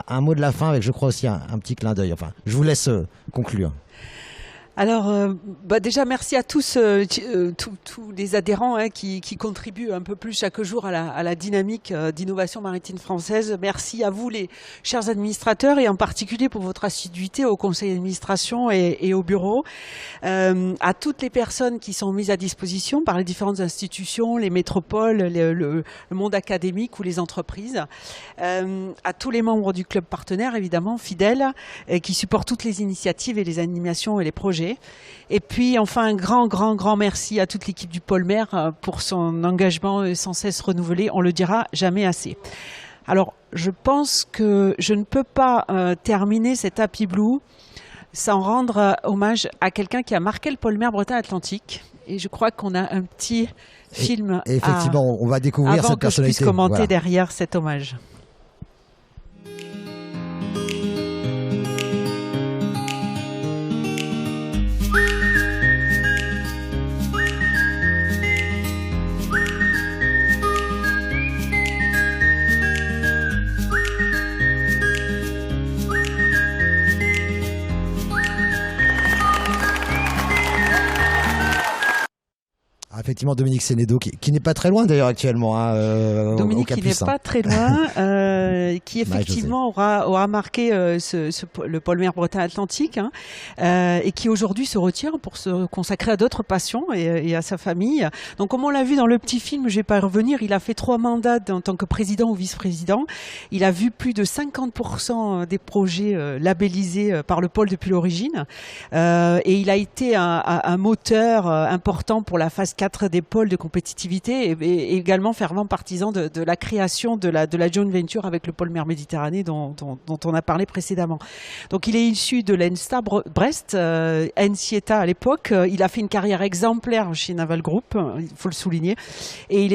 Un mot de la fin avec, je crois aussi, un petit clin d'œil. Enfin, je vous laisse conclure. Alors, déjà, merci à tous, tous les adhérents qui contribuent un peu plus chaque jour à la dynamique d'innovation maritime française. Merci à vous, les chers administrateurs, et en particulier pour votre assiduité au conseil d'administration et au bureau. À toutes les personnes qui sont mises à disposition par les différentes institutions, les métropoles, le monde académique ou les entreprises. À tous les membres du club partenaire, évidemment, fidèles, qui supportent toutes les initiatives et les animations et les projets. Et puis enfin un grand merci à toute l'équipe du pôle mer pour son engagement sans cesse renouvelé, on le dira jamais assez. Alors je pense que je ne peux pas terminer cet Happy Blue sans rendre hommage à quelqu'un qui a marqué le pôle mer Bretagne-Atlantique, et je crois qu'on a un petit film et effectivement, on va découvrir avant cette que je personnalité. puisse commenter Voilà. derrière cet hommage. Ah, effectivement, Dominique Sénédo, qui n'est pas très loin d'ailleurs actuellement. Dominique qui n'est pas très loin, qui effectivement aura marqué le pôle mer Bretagne-Atlantique, et qui aujourd'hui se retire pour se consacrer à d'autres passions et à sa famille. Donc comme on l'a vu dans le petit film, je ne vais pas y revenir, il a fait 3 mandats en tant que président ou vice-président. Il a vu plus de 50% des projets labellisés par le pôle depuis l'origine, et il a été un moteur important pour la phase 4 des pôles de compétitivité, et également fervent partisan de la création de la joint venture avec le pôle mer Méditerranée dont on a parlé précédemment. Donc il est issu de l'ENSTA Brest, NCETA à l'époque. Il a fait une carrière exemplaire chez Naval Group, il faut le souligner, et il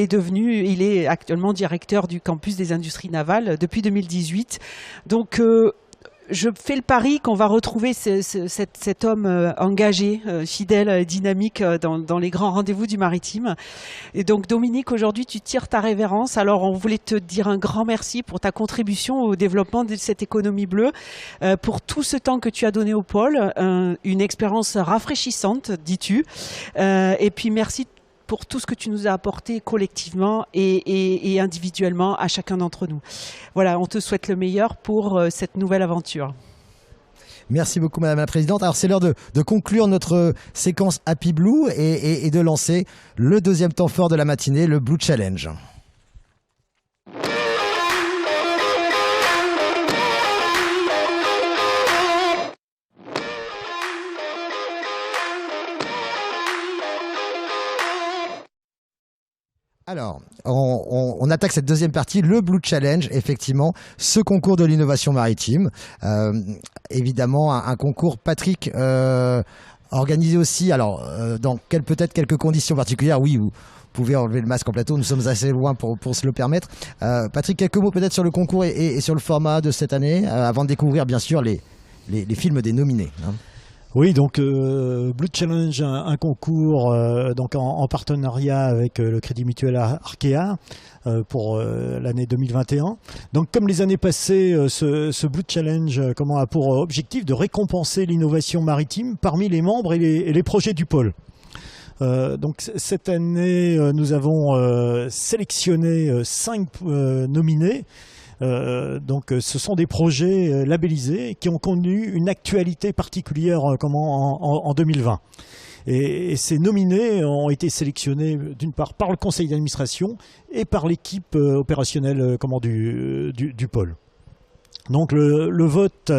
est actuellement directeur du campus des industries navales depuis 2018. Donc je fais le pari qu'on va retrouver cet homme engagé, fidèle, dynamique dans les grands rendez-vous du maritime. Et donc Dominique, aujourd'hui tu tires ta révérence. Alors on voulait te dire un grand merci pour ta contribution au développement de cette économie bleue, pour tout ce temps que tu as donné au pôle, une expérience rafraîchissante, dis-tu. Et puis merci pour tout ce que tu nous as apporté collectivement et individuellement à chacun d'entre nous. Voilà, on te souhaite le meilleur pour cette nouvelle aventure. Merci beaucoup Madame la Présidente. Alors c'est l'heure de conclure notre séquence Happy Blue et de lancer le deuxième temps fort de la matinée, le Blue Challenge. Alors, on attaque cette deuxième partie, le Blue Challenge, effectivement, ce concours de l'innovation maritime. Évidemment, un concours, Patrick, organisé aussi, alors, dans peut-être quelques conditions particulières. Oui, vous pouvez enlever le masque en plateau, nous sommes assez loin pour se le permettre. Patrick, quelques mots peut-être sur le concours et sur le format de cette année, avant de découvrir, bien sûr, les films des nominés. Oui, donc Blue Challenge, un concours donc en partenariat avec le Crédit Mutuel Arkea pour l'année 2021. Donc comme les années passées, ce Blue Challenge a pour objectif de récompenser l'innovation maritime parmi les membres et les projets du pôle. Donc cette année, nous avons sélectionné 5 nominés. Donc ce sont des projets labellisés qui ont connu une actualité particulière en 2020. Et ces nominés ont été sélectionnés d'une part par le conseil d'administration et par l'équipe opérationnelle du pôle. Donc le vote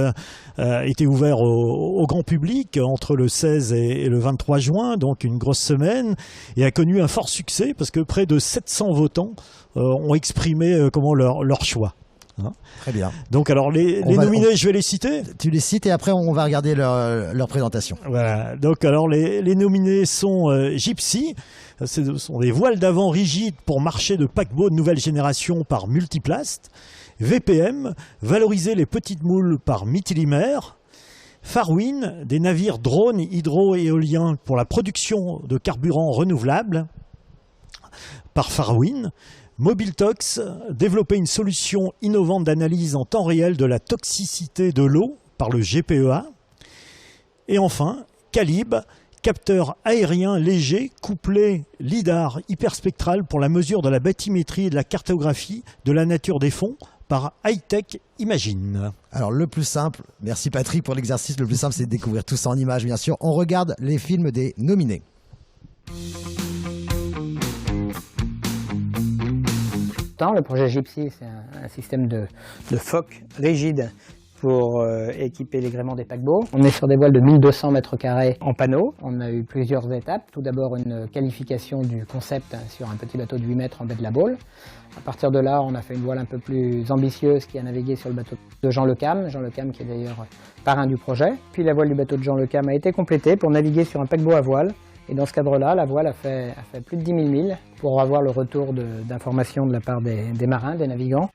était ouvert au grand public entre le 16 et le 23 juin, donc une grosse semaine, et a connu un fort succès parce que près de 700 votants ont exprimé leur choix. Très bien. Donc alors les nominés, je vais les citer. Tu les cites et après on va regarder leur présentation. Voilà. Donc alors les nominés sont Gypsy, ce sont des voiles d'avant rigides pour marcher de paquebots de nouvelle génération par Multiplast. VPM, valoriser les petites moules par Mitilimer. Farwin, des navires drones hydro-éoliens pour la production de carburant renouvelable par Farwin. Mobiltox, développer une solution innovante d'analyse en temps réel de la toxicité de l'eau par le GPEA. Et enfin, Calib, capteur aérien léger couplé lidar hyperspectral pour la mesure de la bathymétrie et de la cartographie de la nature des fonds par Hightech Imagine. Alors le plus simple, merci Patrick pour l'exercice, le plus simple c'est de découvrir tout ça en images bien sûr. On regarde les films des nominés. Le projet Gypsy, c'est un système de foc rigide pour équiper les gréements des paquebots. On est sur des voiles de 1200 mètres carrés en panneau. On a eu plusieurs étapes. Tout d'abord une qualification du concept sur un petit bateau de 8 mètres en baie de la Baule. À partir de là, on a fait une voile un peu plus ambitieuse qui a navigué sur le bateau de Jean Le Cam qui est d'ailleurs parrain du projet. Puis la voile du bateau de Jean Le Cam a été complétée pour naviguer sur un paquebot à voile. Et dans ce cadre-là, la voile a fait plus de 10 000 milles pour avoir le retour d'informations de la part des marins, des navigants.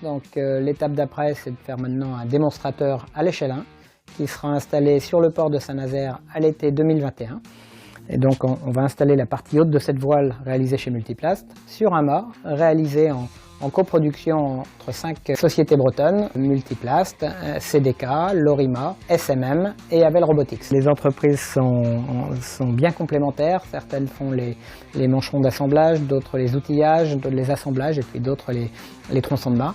Donc l'étape d'après, c'est de faire maintenant un démonstrateur à l'échelle 1 qui sera installé sur le port de Saint-Nazaire à l'été 2021. Et donc on va installer la partie haute de cette voile réalisée chez Multiplast sur un mât réalisé en coproduction entre 5 sociétés bretonnes, Multiplast, CDK, Lorima, SMM et Havel Robotics. Les entreprises sont bien complémentaires, certaines font les mancherons d'assemblage, d'autres les outillages, d'autres les assemblages et puis d'autres les tronçons de mât.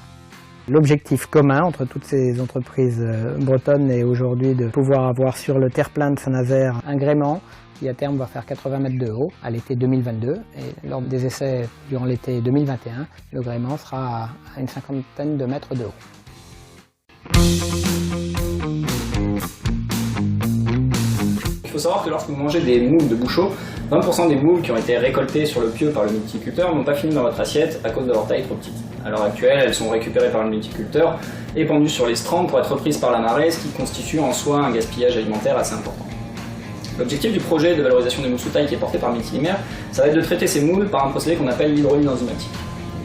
L'objectif commun entre toutes ces entreprises bretonnes est aujourd'hui de pouvoir avoir sur le terre-plein de Saint-Nazaire un gréement qui à terme va faire 80 mètres de haut à l'été 2022. Et lors des essais durant l'été 2021, le gréement sera à une cinquantaine de mètres de haut. Il faut savoir que lorsque vous mangez des moules de bouchot, 20% des moules qui ont été récoltés sur le pieu par le multiculteur n'ont pas fini dans votre assiette à cause de leur taille trop petite. À l'heure actuelle, elles sont récupérées par le multiculteur et pendues sur les strands pour être reprises par la marée, ce qui constitue en soi un gaspillage alimentaire assez important. L'objectif du projet de valorisation des moules sous taille qui est porté par Multilimer, ça va être de traiter ces moules par un procédé qu'on appelle l'hydrolyse enzymatique.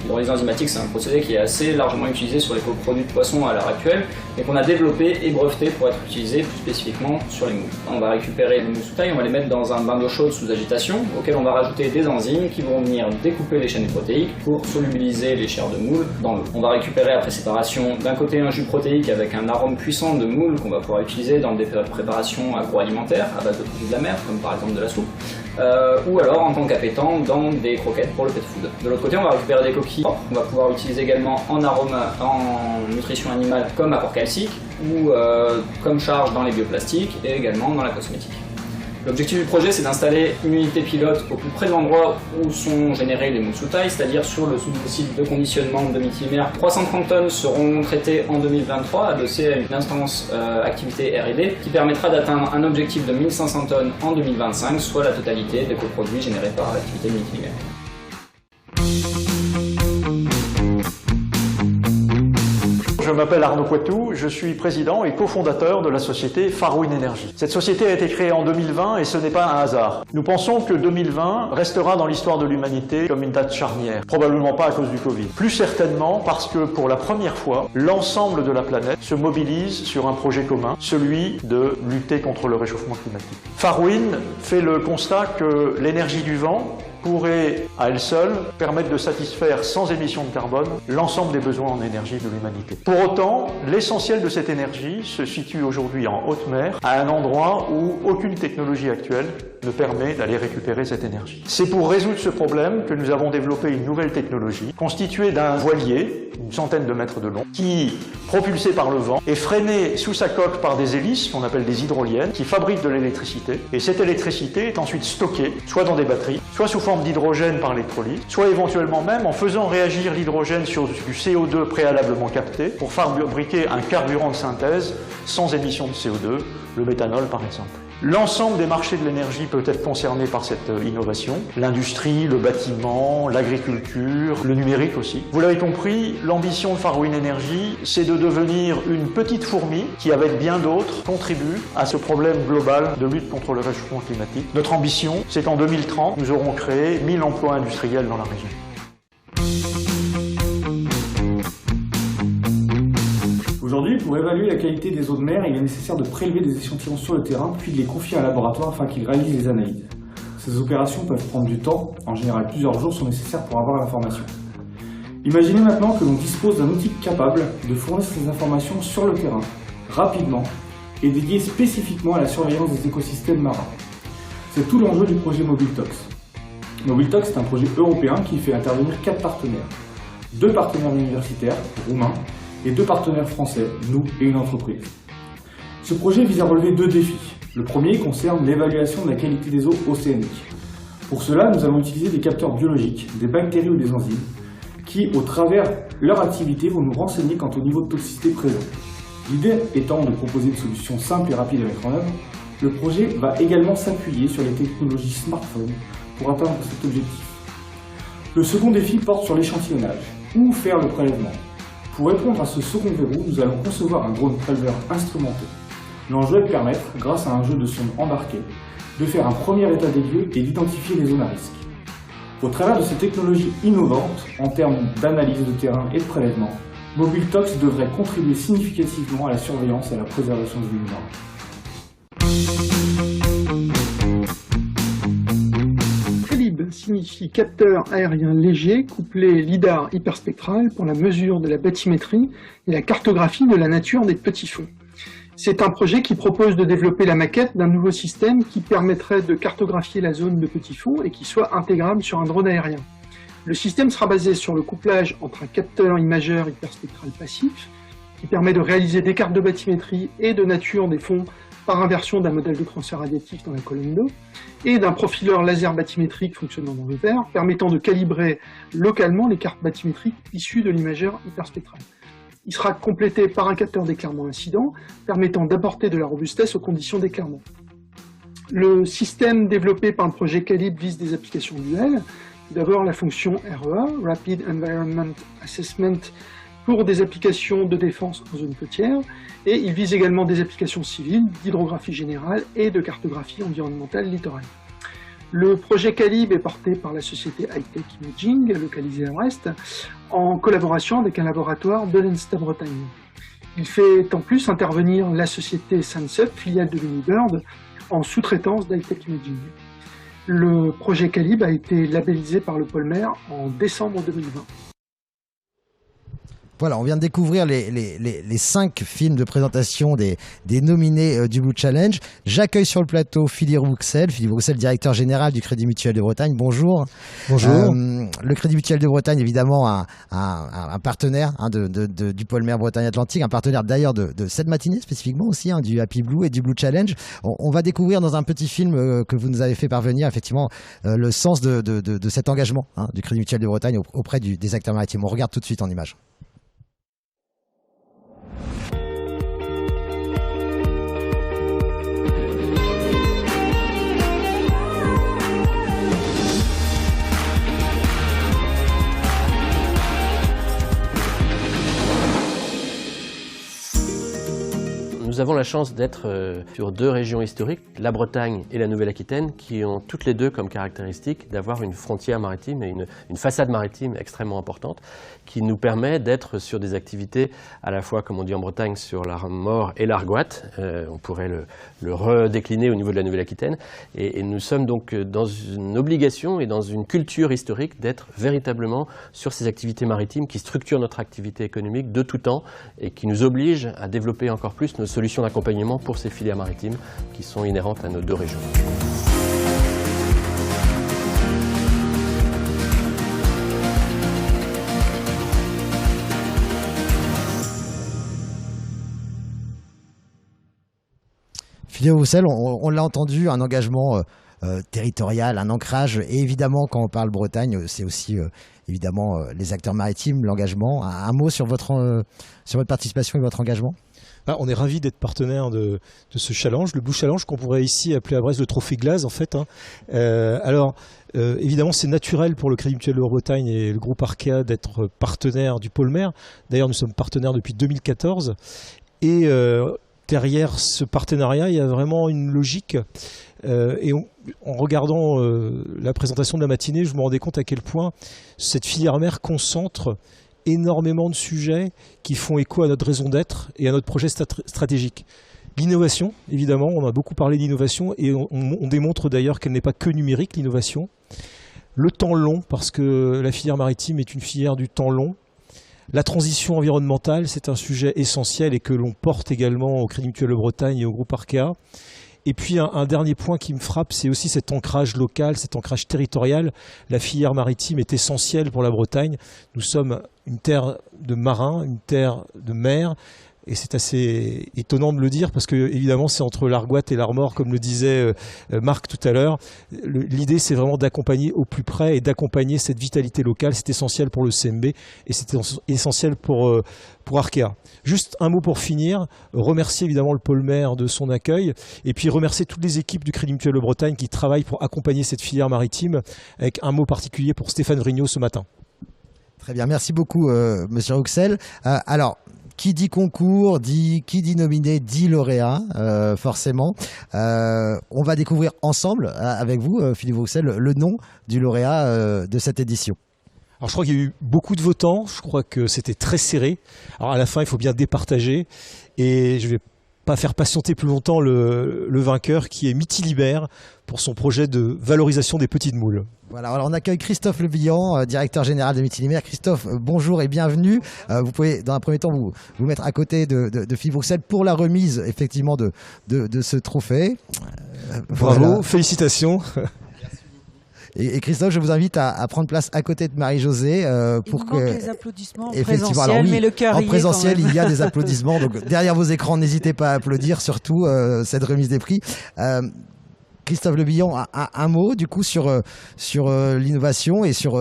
L'hydrolyse enzymatique, c'est un procédé qui est assez largement utilisé sur les coproduits de poissons à l'heure actuelle et qu'on a développé et breveté pour être utilisé plus spécifiquement sur les moules. On va récupérer les moules sous taille, on va les mettre dans un bain d'eau chaude sous agitation auquel on va rajouter des enzymes qui vont venir découper les chaînes protéiques pour solubiliser les chairs de moules dans l'eau. On va récupérer après séparation d'un côté un jus protéique avec un arôme puissant de moule qu'on va pouvoir utiliser dans des préparations agroalimentaires à base de produits de la mer, comme par exemple de la soupe. Ou alors en tant qu'appétant dans des croquettes pour le pet food. De l'autre côté, on va récupérer des coquilles qu'on va pouvoir utiliser également en arôme, en nutrition animale comme apport calcique ou comme charge dans les bioplastiques et également dans la cosmétique. L'objectif du projet, c'est d'installer une unité pilote au plus près de l'endroit où sont générés les moules sous taille, c'est-à-dire sur le site de conditionnement de Multilimer. 330 tonnes seront traitées en 2023, adossées à une instance activité R&D, qui permettra d'atteindre un objectif de 1500 tonnes en 2025, soit la totalité des coproduits générés par l'activité de Multilimer. Je m'appelle Arnaud Poitou, je suis président et cofondateur de la société Farouin Energy. Cette société a été créée en 2020 et ce n'est pas un hasard. Nous pensons que 2020 restera dans l'histoire de l'humanité comme une date charnière. Probablement pas à cause du Covid. Plus certainement parce que pour la première fois, l'ensemble de la planète se mobilise sur un projet commun, celui de lutter contre le réchauffement climatique. Farouin fait le constat que l'énergie du vent pourrait, à elle seule, permettre de satisfaire sans émission de carbone l'ensemble des besoins en énergie de l'humanité. Pour autant, l'essentiel de cette énergie se situe aujourd'hui en haute mer, à un endroit où aucune technologie actuelle ne permet d'aller récupérer cette énergie. C'est pour résoudre ce problème que nous avons développé une nouvelle technologie constituée d'un voilier, une centaine de mètres de long, qui, propulsé par le vent, est freiné sous sa coque par des hélices qu'on appelle des hydroliennes, qui fabriquent de l'électricité. Et cette électricité est ensuite stockée, soit dans des batteries, soit sous forme d'hydrogène par électrolyse, soit éventuellement même en faisant réagir l'hydrogène sur du CO2 préalablement capté pour fabriquer un carburant de synthèse sans émission de CO2, le méthanol par exemple. L'ensemble des marchés de l'énergie peut être concerné par cette innovation. L'industrie, le bâtiment, l'agriculture, le numérique aussi. Vous l'avez compris, l'ambition de Farouin Energy, c'est de devenir une petite fourmi qui, avec bien d'autres, contribue à ce problème global de lutte contre le réchauffement climatique. Notre ambition, c'est qu'en 2030, nous aurons créé 1000 emplois industriels dans la région. Aujourd'hui, pour évaluer la qualité des eaux de mer, il est nécessaire de prélever des échantillons sur le terrain, puis de les confier à un laboratoire afin qu'il réalise les analyses. Ces opérations peuvent prendre du temps, en général plusieurs jours sont nécessaires pour avoir l'information. Imaginez maintenant que l'on dispose d'un outil capable de fournir ces informations sur le terrain, rapidement, est dédié spécifiquement à la surveillance des écosystèmes marins. C'est tout l'enjeu du projet MobileTox. MobileTox est un projet européen qui fait intervenir 4 partenaires. 2 partenaires universitaires, roumains, et 2 partenaires français, nous et une entreprise. Ce projet vise à relever 2 défis. Le premier concerne l'évaluation de la qualité des eaux océaniques. Pour cela, nous allons utiliser des capteurs biologiques, des bactéries ou des enzymes, qui, au travers leur activité, vont nous renseigner quant au niveau de toxicité présent. L'idée étant de proposer une solution simple et rapide à mettre en œuvre, le projet va également s'appuyer sur les technologies smartphone pour atteindre cet objectif. Le second défi porte sur l'échantillonnage, ou faire le prélèvement. Pour répondre à ce second verrou, nous allons concevoir un drone préleveur instrumenté. L'enjeu est de permettre, grâce à un jeu de sondes embarquées, de faire un premier état des lieux et d'identifier les zones à risque. Au travers de ces technologies innovantes, en termes d'analyse de terrain et de prélèvement, MobileTox devrait contribuer significativement à la surveillance et à la préservation du milieu marin. CALIB signifie capteur aérien léger couplé lidar hyperspectral pour la mesure de la bathymétrie et la cartographie de la nature des petits fonds. C'est un projet qui propose de développer la maquette d'un nouveau système qui permettrait de cartographier la zone de petits fonds et qui soit intégrable sur un drone aérien. Le système sera basé sur le couplage entre un capteur imageur hyperspectral passif qui permet de réaliser des cartes de bathymétrie et de nature des fonds par inversion d'un modèle de transfert radiatif dans la colonne d'eau et d'un profileur laser bathymétrique fonctionnant dans le verre permettant de calibrer localement les cartes bathymétriques issues de l'imageur hyperspectral. Il sera complété par un capteur d'éclairement incident, permettant d'apporter de la robustesse aux conditions d'éclairement. Le système développé par le projet CALIB vise des applications duelles. D'abord la fonction REA, Rapid Environment Assessment, pour des applications de défense en zone côtière, et il vise également des applications civiles, d'hydrographie générale et de cartographie environnementale littorale. Le projet CALIB est porté par la société Hightech Imaging, localisée à Brest, en collaboration avec un laboratoire de l'ENSTA Bretagne. Il fait en plus intervenir la société Sansup, filiale de l'Unibird, en sous-traitance d'Hightech Imaging. Le projet CALIB a été labellisé par le Polmer en décembre 2020. Voilà, on vient de découvrir les 5 films de présentation des nominés du Blue Challenge. J'accueille sur le plateau Philippe Rouxel, directeur général du Crédit Mutuel de Bretagne. Bonjour. Bonjour. Le Crédit Mutuel de Bretagne, évidemment, un partenaire du Polmer Bretagne Atlantique, un partenaire d'ailleurs de cette matinée spécifiquement aussi, du Happy Blue et du Blue Challenge. On va découvrir dans un petit film que vous nous avez fait parvenir, effectivement, le sens de cet engagement du Crédit Mutuel de Bretagne auprès des acteurs maritimes. On regarde tout de suite en images. Nous avons la chance d'être sur 2 régions historiques, la Bretagne et la Nouvelle-Aquitaine, qui ont toutes les 2 comme caractéristique d'avoir une frontière maritime et une façade maritime extrêmement importante, qui nous permet d'être sur des activités à la fois, comme on dit en Bretagne, sur la Maure et l'Argoat. On pourrait le redécliner au niveau de la Nouvelle-Aquitaine. Et nous sommes donc dans une obligation et dans une culture historique d'être véritablement sur ces activités maritimes qui structurent notre activité économique de tout temps et qui nous obligent à développer encore plus nos solutions d'accompagnement pour ces filières maritimes qui sont inhérentes à nos 2 régions. Philippe Rouxel, on l'a entendu, un engagement territorial, un ancrage, et évidemment quand on parle Bretagne, c'est aussi évidemment les acteurs maritimes, l'engagement. Un mot sur votre participation et votre engagement ? On est ravis d'être partenaire de ce challenge, le Blue Challenge, qu'on pourrait ici appeler à Brest le trophée Glaze en fait. Évidemment, c'est naturel pour le Crédit Mutuel de Bretagne et le groupe Arkea d'être partenaire du Polmer. D'ailleurs, nous sommes partenaires depuis 2014. Et derrière ce partenariat, il y a vraiment une logique. En regardant la présentation de la matinée, je me rendais compte à quel point cette filière mer concentre énormément de sujets qui font écho à notre raison d'être et à notre projet stratégique. L'innovation, évidemment, on a beaucoup parlé d'innovation et on démontre d'ailleurs qu'elle n'est pas que numérique, l'innovation. Le temps long, parce que la filière maritime est une filière du temps long. La transition environnementale, c'est un sujet essentiel et que l'on porte également au Crédit Mutuel de Bretagne et au groupe Arkea. Et puis un dernier point qui me frappe, c'est aussi cet ancrage local, cet ancrage territorial. La filière maritime est essentielle pour la Bretagne. Nous sommes une terre de marins, une terre de mer. Et c'est assez étonnant de le dire parce que évidemment c'est entre l'Argoat et l'Armor, comme le disait Marc tout à l'heure. L'idée c'est vraiment d'accompagner au plus près et d'accompagner cette vitalité locale. C'est essentiel pour le CMB et c'est essentiel pour Arkea. Juste un mot pour finir, remercier évidemment le pôle mer de son accueil et puis remercier toutes les équipes du Crédit Mutuel de Bretagne qui travaillent pour accompagner cette filière maritime, avec un mot particulier pour Stéphane Vrignot ce matin. Très bien, merci beaucoup Monsieur Rouxel. Alors, qui dit concours, qui dit nominé, dit lauréat, forcément. On va découvrir ensemble, avec vous, Philippe Rouxel, le nom du lauréat de cette édition. Alors je crois qu'il y a eu beaucoup de votants, je crois que c'était très serré. Alors à la fin, il faut bien départager et je vais pas faire patienter plus longtemps le vainqueur qui est Mitilibert pour son projet de valorisation des petites moules. Voilà, alors on accueille Christophe Lebihan, directeur général de Mitilibert. Christophe, bonjour et bienvenue. Vous pouvez dans un premier temps vous mettre à côté de Philippe Rouxel pour la remise effectivement de ce trophée. Bravo, voilà. Félicitations. Et Christophe, je vous invite à prendre place à côté de Marie-Josée pour que les applaudissements en effectivement, présentiel, alors oui, mais le cœur en présentiel, il y a des applaudissements. Donc derrière vos écrans, n'hésitez pas à applaudir, surtout cette remise des prix. Christophe Lebihan, un mot du coup sur l'innovation et sur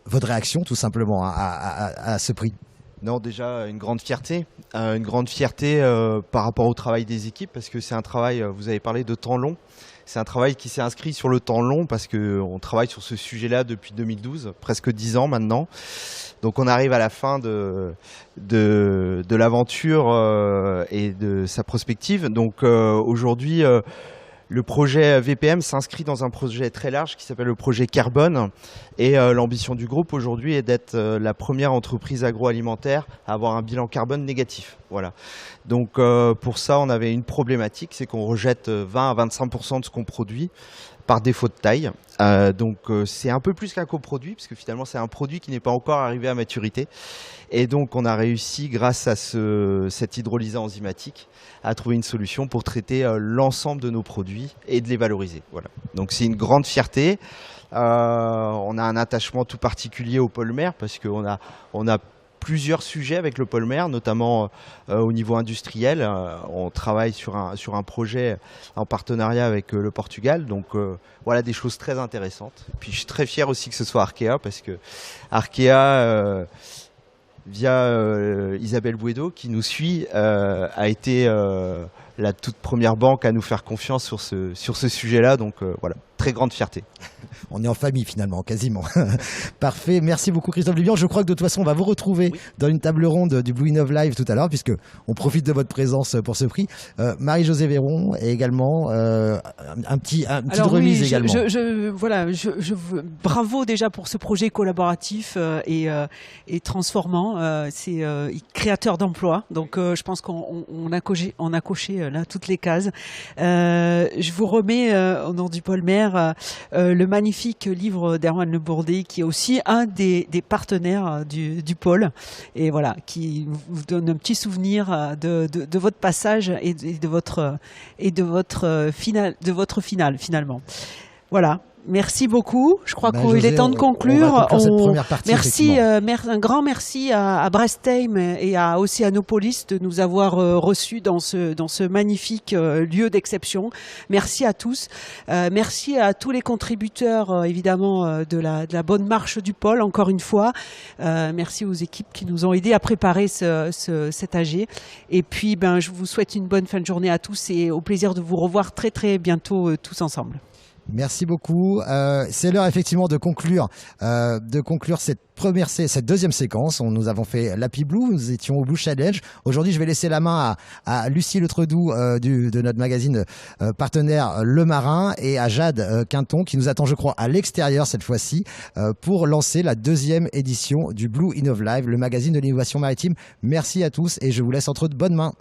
votre réaction tout simplement à ce prix. Non, déjà une grande fierté par rapport au travail des équipes parce que c'est un travail, vous avez parlé de temps long. C'est un travail qui s'est inscrit sur le temps long parce qu'on travaille sur ce sujet-là depuis 2012, presque 10 ans maintenant. Donc on arrive à la fin de l'aventure et de sa prospective. Donc aujourd'hui, le projet VPM s'inscrit dans un projet très large qui s'appelle le projet Carbone. Et l'ambition du groupe aujourd'hui est d'être la première entreprise agroalimentaire à avoir un bilan carbone négatif. Voilà. Donc pour ça, on avait une problématique, c'est qu'on rejette 20 à 25% de ce qu'on produit par défaut de taille. Donc c'est un peu plus qu'un coproduit, parce que finalement c'est un produit qui n'est pas encore arrivé à maturité. Et donc on a réussi, grâce à cet hydrolysat enzymatique, à trouver une solution pour traiter l'ensemble de nos produits et de les valoriser. Voilà. Donc c'est une grande fierté. On a un attachement tout particulier au pôle mer, parce qu'on a plusieurs sujets avec le pôle mer, notamment au niveau industriel. On travaille sur un projet en partenariat avec le Portugal, donc voilà des choses très intéressantes. Puis je suis très fier aussi que ce soit Arkea, parce que Arkea, via Isabelle Bouedo, qui nous suit, a été la toute première banque à nous faire confiance sur ce sujet-là, donc voilà, très grande fierté. On est en famille finalement, quasiment. Parfait, merci beaucoup Christophe Lebihan. Je crois que de toute façon on va vous retrouver dans une table ronde du Blue Innov Live tout à l'heure, puisque on profite de votre présence pour ce prix. Marie-Josée Véron et également un petit remise également. Bravo déjà pour ce projet collaboratif et transformant. C'est créateur d'emplois, donc je pense qu'on a coché là toutes les cases. Je vous remets au nom du pôle mer le magnifique livre d'Erwan Le Bourdet, qui est aussi un des partenaires du pôle, et voilà, qui vous donne un petit souvenir de votre passage et de votre finale finalement. Voilà. Merci beaucoup. Je crois qu'il est temps de conclure. Cette première partie, un grand merci à Brestheim et à Oceanopolis de nous avoir reçus dans ce magnifique lieu d'exception. Merci à tous. Merci à tous les contributeurs, évidemment, de la bonne marche du pôle, encore une fois. Merci aux équipes qui nous ont aidés à préparer cet AG. Et puis, je vous souhaite une bonne fin de journée à tous et au plaisir de vous revoir très, très bientôt tous ensemble. Merci beaucoup. C'est l'heure effectivement de conclure cette deuxième séquence. Nous avons fait l'Happy Blue, nous étions au Blue Challenge. Aujourd'hui, je vais laisser la main à Lucie Letredoux de notre magazine partenaire Le Marin, et à Jade Quinton qui nous attend, je crois, à l'extérieur cette fois-ci pour lancer la deuxième édition du Blue Innov Live, le magazine de l'innovation maritime. Merci à tous et je vous laisse entre de bonnes mains.